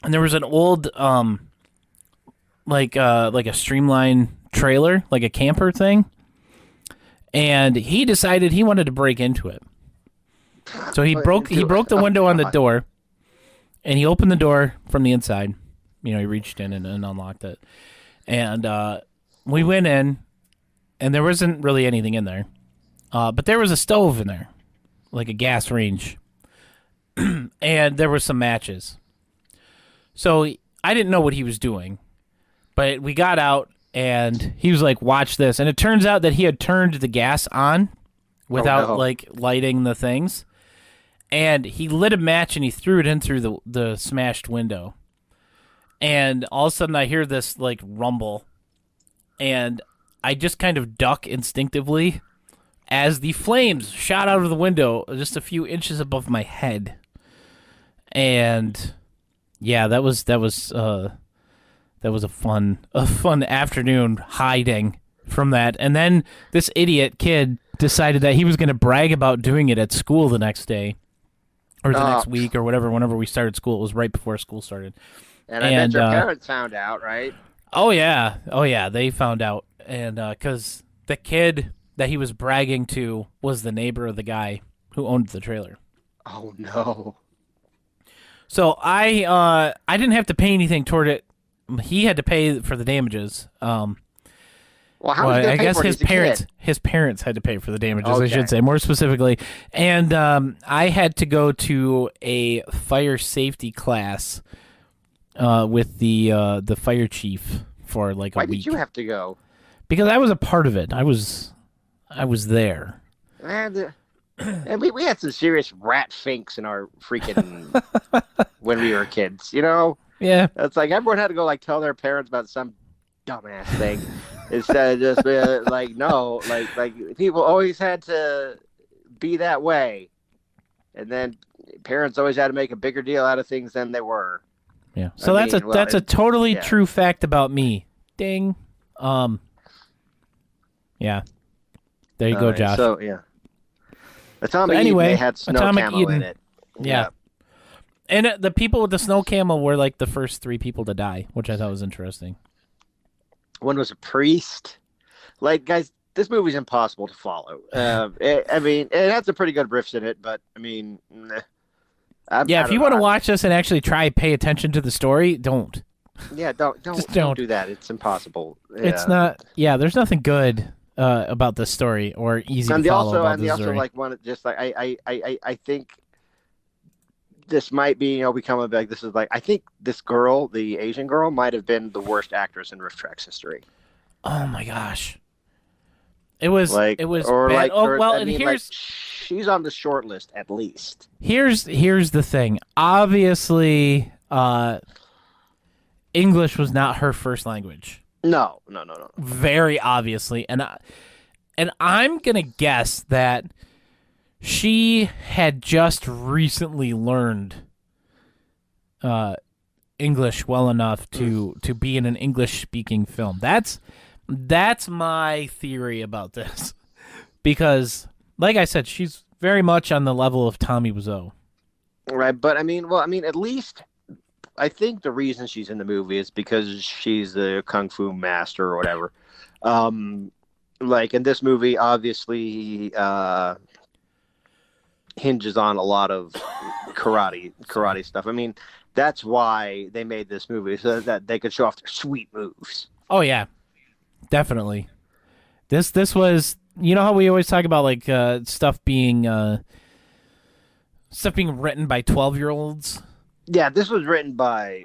and there was an old, like a streamline trailer, like a camper thing, and he decided he wanted to break into it. So he broke the window on the door, and he opened the door from the inside. He reached in and unlocked it, and we went in. And there wasn't really anything in there. But there was a stove in there, like a gas range. And there were some matches. So I didn't know what he was doing. But we got out, and he was like, watch this. And it turns out that he had turned the gas on without, lighting the things. And he lit a match, and he threw it in through the smashed window. And all of a sudden, I hear this, rumble. And I just kind of duck instinctively as the flames shot out of the window just a few inches above my head. And yeah, that was a fun afternoon hiding from that. And then this idiot kid decided that he was going to brag about doing it at school the next day or the next week or whatever. Whenever we started school, it was right before school started. And I bet your parents found out, right? Oh yeah, they found out. And because the kid that he was bragging to was the neighbor of the guy who owned the trailer. Oh no! So I didn't have to pay anything toward it. He had to pay for the damages. Well, how was he I gonna pay guess for it? his parents had to pay for the damages. Okay. I should say more specifically. And I had to go to a fire safety class with the fire chief for like a week. Why did you have to go? Because I was a part of it. I was there. And we had some serious rat finks in our freaking when we were kids. Yeah. It's like everyone had to go tell their parents about some dumbass thing instead of just no, people always had to be that way, and then parents always had to make a bigger deal out of things than they were. Yeah. So that's a totally true fact about me. Ding. Yeah. There you go, Josh. So yeah, Atomic So anyway, Eden, they had snow Atomic camo Eden. in it. Yeah. And the people with the snow camel were like the first 3 people to die, which I thought was interesting. One was a priest. Like, guys, this movie's impossible to follow. I mean, it has some pretty good riffs in it, but I mean, if you want to watch this and actually try pay attention to the story, don't. Yeah, don't do that. It's impossible. Yeah. It's not. Yeah, there's nothing good about this story or easy to follow about this story. Like one, just like I think this might be become like this is like I think this girl, the Asian girl, might have been the worst actress in Riff Tracks history. Oh my gosh. It was bad. And here's she's on the short list at least. Here's the thing. Obviously, English was not her first language. No. Very obviously, and I'm gonna guess that she had just recently learned English well enough to be in an English-speaking film. That's my theory about this. Because, like I said, she's very much on the level of Tommy Wiseau. Right, but at least I think the reason she's in the movie is because she's the kung fu master or whatever. Like in this movie, obviously hinges on a lot of karate stuff. I mean, that's why they made this movie, so that they could show off their sweet moves. Oh yeah, definitely. This was, you know how we always talk about like stuff being written by 12-year-olds. Yeah, this was written by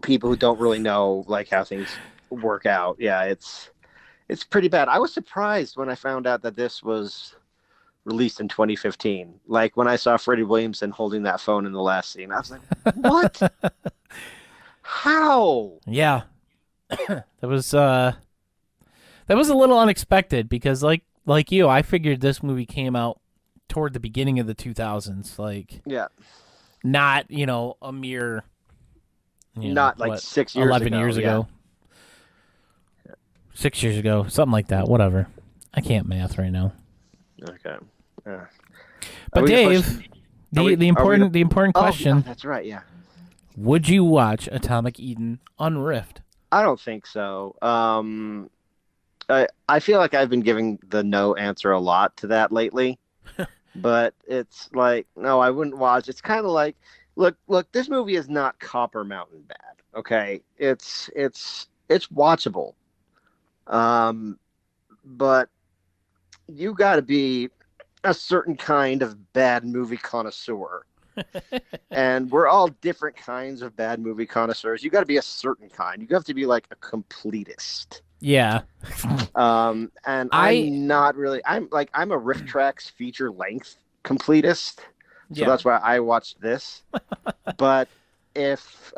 people who don't really know like how things work out. Yeah, it's pretty bad. I was surprised when I found out that this was released in 2015. Like when I saw Freddie Williamson holding that phone in the last scene, I was like, "What? How?" Yeah, that was a little unexpected because, like you, I figured this movie came out toward the beginning of the 2000s. Like, yeah, not a mere, not like 6 years, 11 years ago. 6 years ago, something like that. Whatever. I can't math right now. Okay. But Dave, the important question. Oh, that's right. Yeah. Would you watch Atomic Eden on Rift? I don't think so. I feel like I've been giving the no answer a lot to that lately, but it's like no, I wouldn't watch. It's kind of like look. This movie is not Copper Mountain bad. Okay, it's watchable. But you got to be a certain kind of bad movie connoisseur. And we're all different kinds of bad movie connoisseurs. You got to be a certain kind. You have to be like a completist. Yeah. And I'm not really. I'm a Riff Tracks feature length completist. So that's why I watched this. But if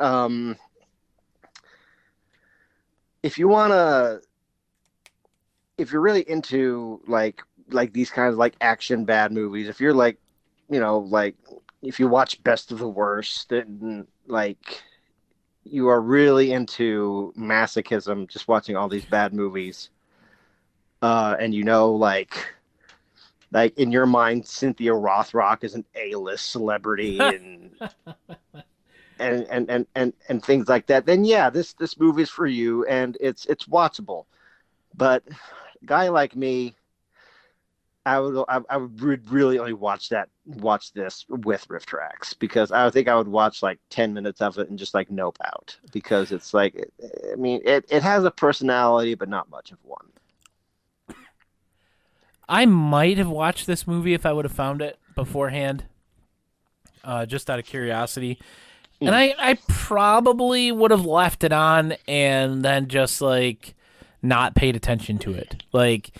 you wanna, if you're really into like these kinds of like action bad movies, if you're like, like if you watch Best of the Worst and like you are really into masochism, just watching all these bad movies, and like in your mind, Cynthia Rothrock is an A-list celebrity and things like that, then yeah, this movie is for you and it's watchable. But a guy like me, I would really only watch this with Riff Tracks, because I think I would watch like 10 minutes of it and just like nope out, because it's like, it has a personality, but not much of one. I might have watched this movie if I would have found it beforehand, just out of curiosity. And I probably would have left it on and then just like not paid attention to it. Like,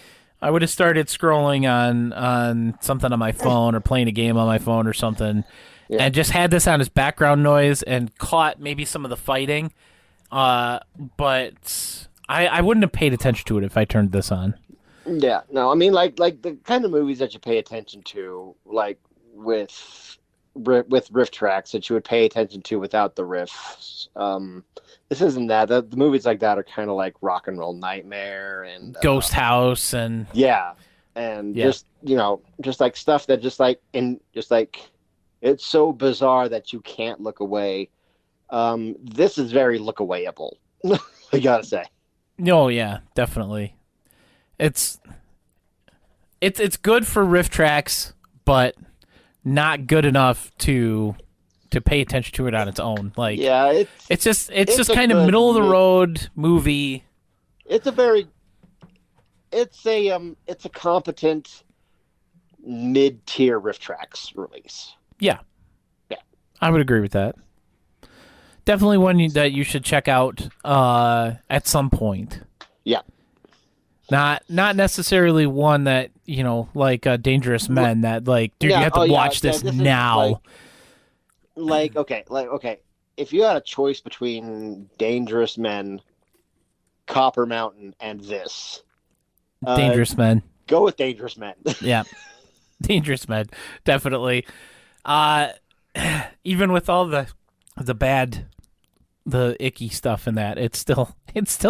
I would have started scrolling on something on my phone or playing a game on my phone or something, and just had this on as background noise and caught maybe some of the fighting. But I wouldn't have paid attention to it if I turned this on. Yeah, no, I mean, like the kind of movies that you pay attention to, like with with riff tracks that you would pay attention to without the riffs. This isn't that. The movies like that are kind of like Rock and Roll Nightmare and Ghost House and just just like stuff that just like it's so bizarre that you can't look away. This is very look awayable. I gotta say. Oh yeah, definitely. It's good for riff tracks, but not good enough to pay attention to it on its own. Like, yeah, it's just kind of middle of the road movie. It's a competent mid-tier riff tracks release. Yeah, I would agree with that. Definitely one that you should check out at some point. Yeah. Not necessarily one that, like Dangerous Men, that like, dude, you have to watch this now. Okay. If you had a choice between Dangerous Men, Copper Mountain, and this, Dangerous Men. Go with Dangerous Men. Yeah. Dangerous Men, definitely. Even with all the icky stuff in that, it's still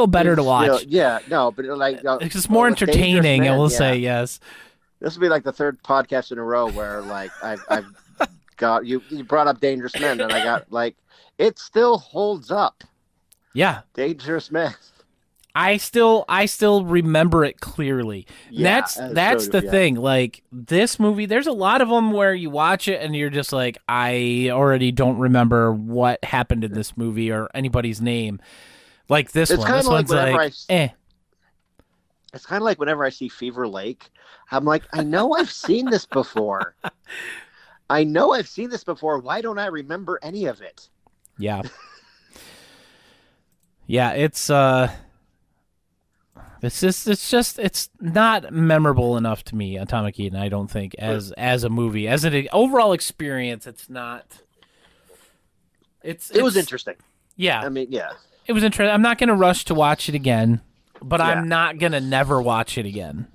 better to watch. It's just more entertaining. I will say yes. This will be like the third podcast in a row where like I've got you brought up Dangerous Men, and I got like it still holds up. Yeah, Dangerous Men. I still remember it clearly. Yeah, that's the thing. Like this movie, there's a lot of them where you watch it and you're just like, I already don't remember what happened in this movie or anybody's name. Like this one. This one's like, It's kind of like whenever I see Fever Lake, I'm like, I know I've seen this before. Why don't I remember any of it? Yeah. Yeah, it's not memorable enough to me, Atomic Eden, I don't think, as a movie. As an overall experience, it's not. It was interesting. Yeah. I mean, yeah. It was interesting. I'm not going to rush to watch it again, but I'm not going to never watch it again.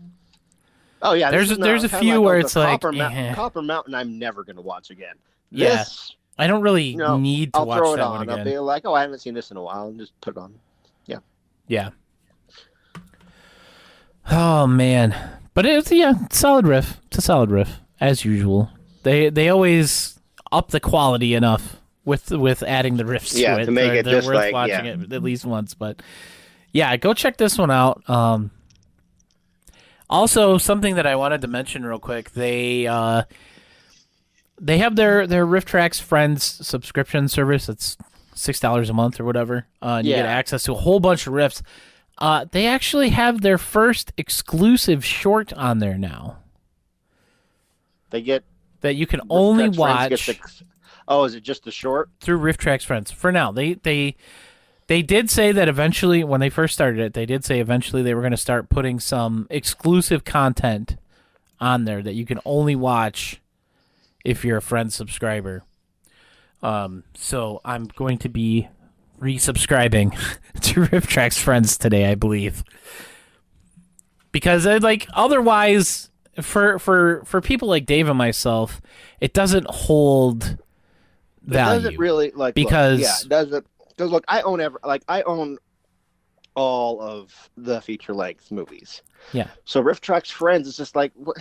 Oh, yeah. There's a few where it's like... Copper Mountain, I'm never going to watch again. Yeah. I don't really need to watch that one again. I'll be like, I haven't seen this in a while, and just put it on. Yeah. Yeah. Oh man, but it's solid riff. It's a solid riff as usual. They always up the quality enough with adding the riffs to it. To make it just worth like watching it at least once. But yeah, go check this one out. Also, something that I wanted to mention real quick, they have their Riff Tracks Friends subscription service. It's $6 a month or whatever, and you get access to a whole bunch of riffs. They actually have their first exclusive short on there now. They get that you can only watch. Is it just the short through Riff Tracks Friends for now? They did say that eventually, when they first started it, they did say eventually they were going to start putting some exclusive content on there that you can only watch if you're a Friends subscriber. So I'm going to be resubscribing to Riff Tracks Friends today, I believe, because otherwise for people like Dave and myself, it doesn't hold value. It doesn't really because it doesn't. Because look, I own all of the feature length movies. Yeah. So Riff Tracks Friends is just like what?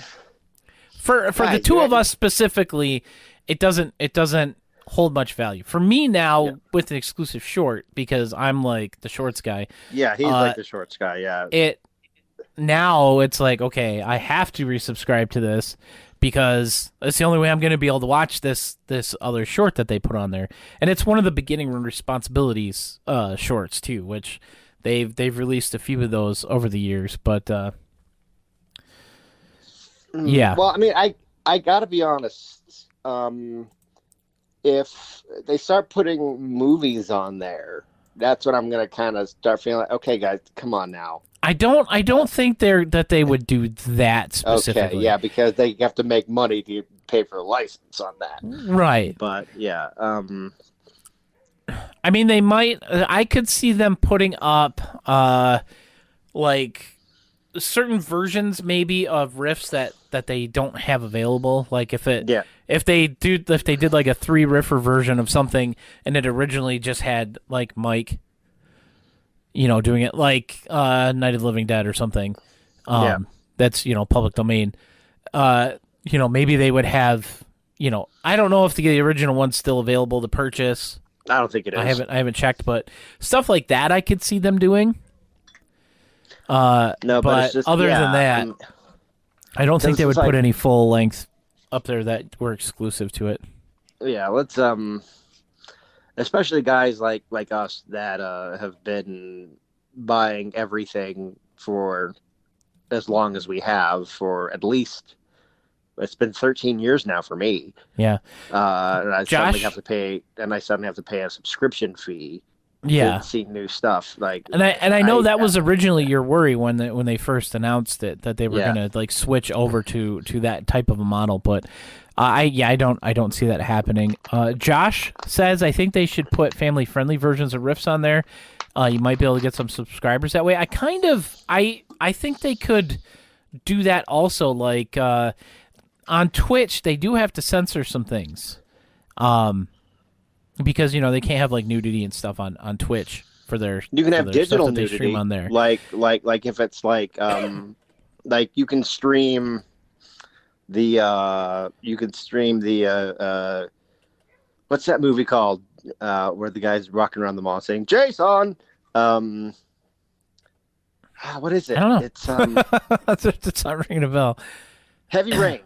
For the two of us specifically, it doesn't hold much value. For me now with an exclusive short, because I'm like the shorts guy. Yeah, he's like the shorts guy, yeah. It's like, okay, I have to resubscribe to this because it's the only way I'm going to be able to watch this other short that they put on there. And it's one of the beginning responsibilities shorts too, which they've released a few of those over the years, but yeah. Well, I mean, I got to be honest. If they start putting movies on there, that's when I'm gonna kind of start feeling like, okay, guys, come on now. I don't think they would do that specifically. Okay, yeah, because they have to make money to pay for a license on that. Right. But yeah, I mean, they might. I could see them putting up like certain versions maybe of riffs that they don't have available. Like if Yeah. they did like a 3 riffer version of something and it originally just had like Mike, doing it like Night of the Living Dead or something. That's public domain. Maybe they would have. I don't know if the original one's still available to purchase. I don't think it is. I haven't checked, but stuff like that I could see them doing. No, but it's just, other than that, I don't think they would put any full length up there that were exclusive to it. Yeah, let's especially guys like us that have been buying everything for as long as we have, for at least it's been 13 years now for me. Yeah. And I Josh? suddenly have to pay a subscription fee. Yeah. To see new stuff and I know that was originally your worry when they first announced it, that they were gonna like switch over to that type of a model, but I don't see that happening. Josh says I think they should put family friendly versions of riffs on there. You might be able to get some subscribers that way. I think they could do that also. Like on Twitch, they do have to censor some things. Because they can't have like nudity and stuff on Twitch for their. You can have digital nudity stream on there, like if it's like like you can stream the what's that movie called where the guy's rocking around the mall saying Jason. What is it? I don't know. It's it's not ringing a bell. Heavy Rain.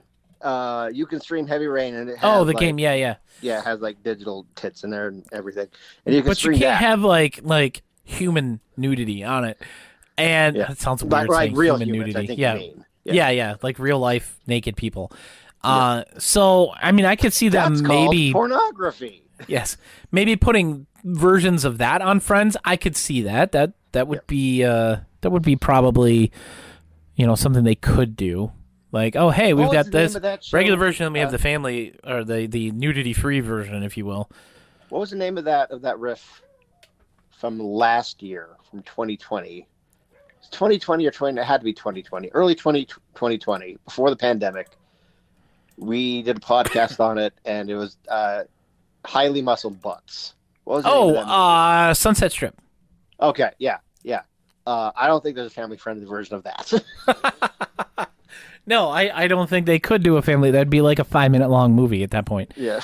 You can stream Heavy Rain and it has the game, yeah, it has like digital tits in there and everything, and you can. But you can't have like human nudity on it, and that sounds weird. Like real human humans, nudity, I think you mean. Yeah, like real life naked people. So I mean, I could see them That's maybe called pornography. Yes, maybe putting versions of that on Friends. I could see that. That would be probably something they could do. Like, oh, hey, we've got this regular version, and we have the family, or the nudity-free version, if you will. What was the name of that riff from last year, from 2020? It's 2020 or 20? It had to be 2020, early 2020, before the pandemic. We did a podcast on it, and it was highly muscled butts. What was the name of that? Sunset Strip. Okay, yeah. I don't think there's a family-friendly version of that. No, I don't think they could do a family. That'd be like a 5-minute long movie at that point. Yeah.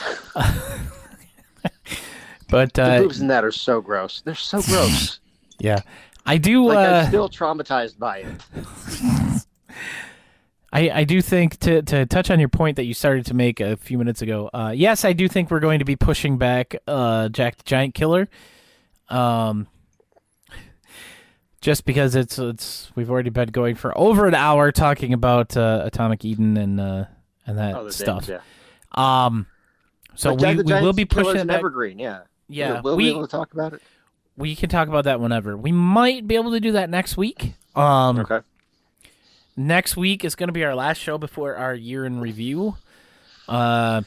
But the boobs in that are so gross. They're so gross. Yeah. I do. I'm still traumatized by it. I do think to touch on your point that you started to make a few minutes ago. Yes, I do think we're going to be pushing back Jack the Giant Killer. Just because it's we've already been going for over an hour talking about Atomic Eden and that stuff. Things, yeah. So we will be pushing it back. Evergreen, yeah. Yeah, we'll be able to talk about it. We can talk about that whenever. We might be able to do that next week. Okay. Next week is going to be our last show before our year in review. Because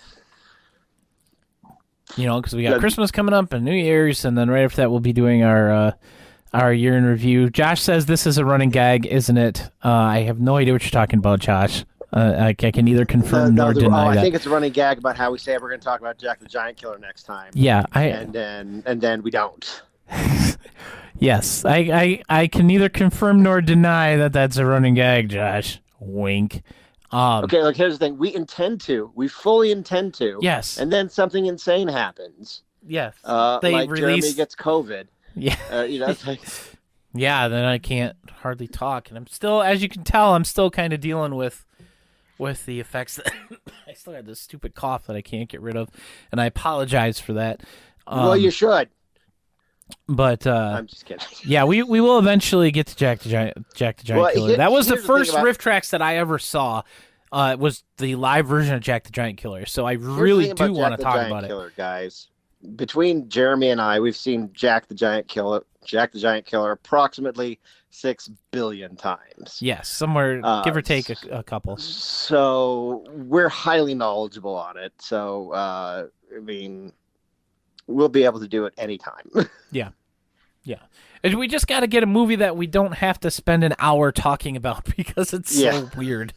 we got Christmas coming up and New Year's, and then right after that we'll be doing our year in review. Josh says this is a running gag, isn't it? I have no idea what you're talking about, Josh. I can neither confirm nor deny that. I think it's a running gag about how we say we're going to talk about Jack the Giant Killer next time. Yeah, and then we don't. Yes, I can neither confirm nor deny that that's a running gag, Josh. Wink. Okay, look, here's the thing. We fully intend to. Yes. And then something insane happens. Yes. Jeremy gets COVID. Yeah. It's like... Yeah, then I can't hardly talk. And I'm still, as you can tell, I'm still kind of dealing with the effects. I still got this stupid cough that I can't get rid of. And I apologize for that. Well, you should. But I'm just kidding. Yeah, we will eventually get to Jack the Giant Killer. That was the first riff tracks that I ever saw. It was the live version of Jack the Giant Killer. So I really do want to talk about it, guys. Between Jeremy and I, we've seen Jack the Giant Killer approximately 6 billion times. Yes, somewhere give or take a couple. So we're highly knowledgeable on it. So we'll be able to do it anytime. Yeah. Yeah. And we just got to get a movie that we don't have to spend an hour talking about because it's so weird.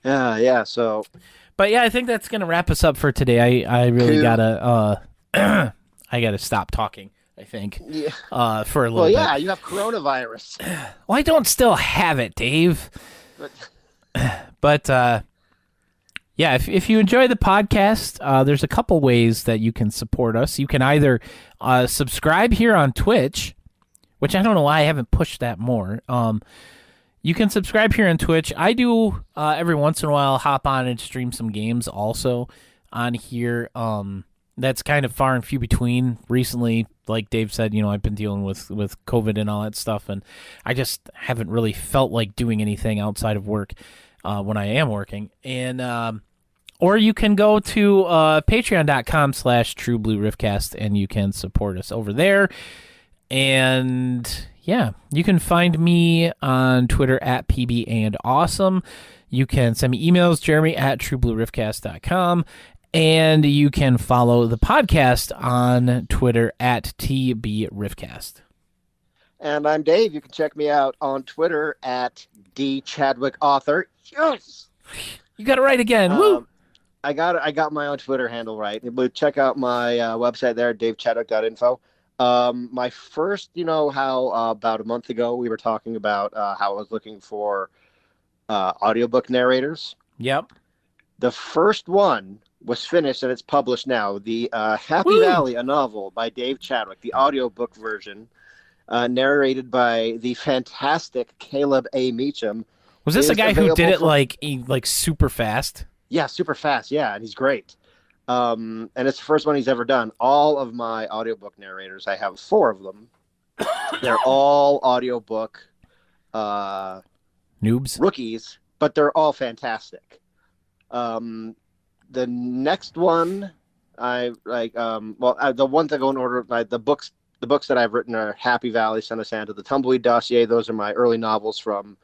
Yeah. So, but yeah, I think that's gonna wrap us up for today. I really gotta I gotta stop talking. I think for a little bit. Well, yeah, you have coronavirus. Well, I don't still have it, Dave. But yeah, if you enjoy the podcast, there's a couple ways that you can support us. You can either subscribe here on Twitch, which I don't know why I haven't pushed that more. You can subscribe here on Twitch. I do every once in a while hop on and stream some games also on here. That's kind of far and few between. Recently, like Dave said, I've been dealing with COVID and all that stuff, and I just haven't really felt like doing anything outside of work when I am working. And or you can go to patreon.com/trueblueriffcast, and you can support us over there. And yeah, you can find me on Twitter at PBandAwesome. You can send me emails, jeremy@trueblueriffcast.com. And you can follow the podcast on Twitter at TBRiffcast. And I'm Dave. You can check me out on Twitter at DChadwickAuthor. Yes! You got it right again. Woo! I got my own Twitter handle right. But check out my website there, davechadwick.info. My first, how about a month ago we were talking about how I was looking for audiobook narrators. Yep. The first one was finished and it's published now. The Happy Valley, a novel by Dave Chadwick, the audiobook version, narrated by the fantastic Caleb A. Meacham. Was this a guy who did it like super fast? Yeah, super fast. Yeah, and he's great. And it's the first one he's ever done. All of my audiobook narrators, I have 4 of them. They're all audiobook noobs, rookies, but they're all fantastic. The next one, the ones that go in order, the books that I've written are Happy Valley, Son of Santa, The Tumbleweed Dossier. Those are my early novels from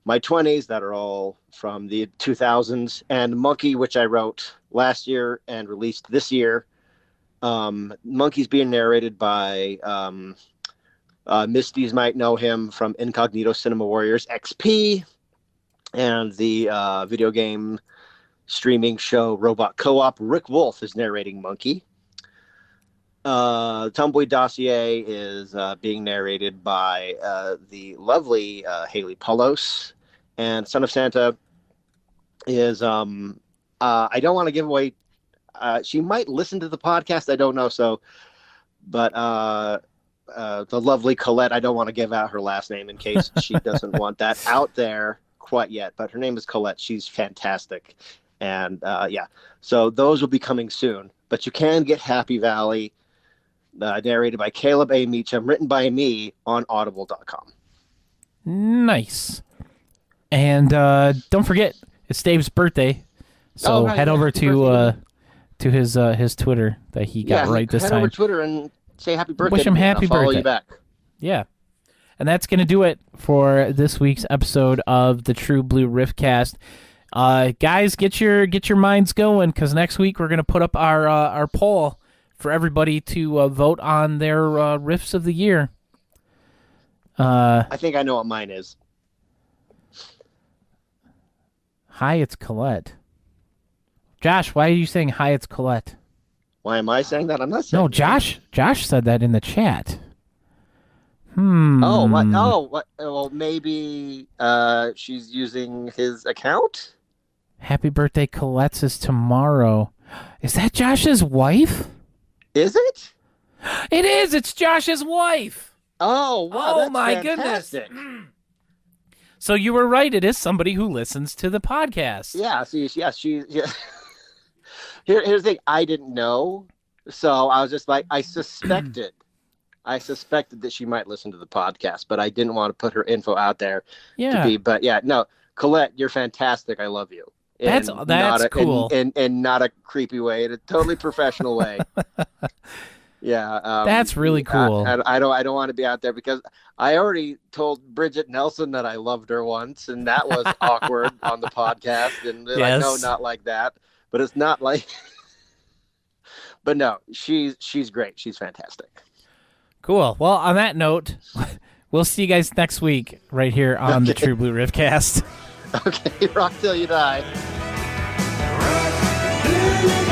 my 20s that are all from the 2000s, and Monkey, which I wrote last year and released this year. Monkey's being narrated by Misty's might know him from Incognito Cinema Warriors XP and the video game streaming show Robot Co-op. Rick Wolf is narrating Monkey. Tumbleweed Dossier is being narrated by the lovely Haley Pullos, and Son of Santa is I don't want to give away. She might listen to the podcast. I don't know. But the lovely Colette. I don't want to give out her last name in case she doesn't want that out there quite yet. But her name is Colette. She's fantastic. And so those will be coming soon. But you can get Happy Valley, narrated by Caleb A. Meacham, written by me on audible.com. Nice. And don't forget, it's Dave's birthday. So head over to his Twitter that he got right this time. Head over to Twitter and say happy birthday. Wish him happy birthday. Follow you back. Yeah. And that's going to do it for this week's episode of the True Blue Riffcast. Guys, get your minds going, because next week we're going to put up our poll for everybody to vote on their riffs of the year. I think I know what mine is. Hi, it's Colette. Josh, why are you saying hi, it's Colette? Why am I saying that? I'm not saying No, Josh said that in the chat. Oh, what? Oh, what? Well, maybe she's using his account? Happy birthday, Colette's is tomorrow. Is that Josh's wife? Is it? It is! It's Josh's wife! Oh, wow, oh my fantastic. Goodness! So you were right, it is somebody who listens to the podcast. Yeah, she. Here's the thing, I didn't know, so I was just like, I suspected that she might listen to the podcast, but I didn't want to put her info out there. But yeah, no, Colette, you're fantastic. I love you. That's cool. In not a creepy way, in a totally professional way. Yeah, that's really cool. I don't want to be out there because I already told Bridget Nelson that I loved her once, and that was awkward on the podcast. And they're like, no, not like that. But it's not like. But no, she's great. She's fantastic. Cool. Well, on that note, we'll see you guys next week right here on the True Blue Riffcast. Okay, rock till you die. Rock till you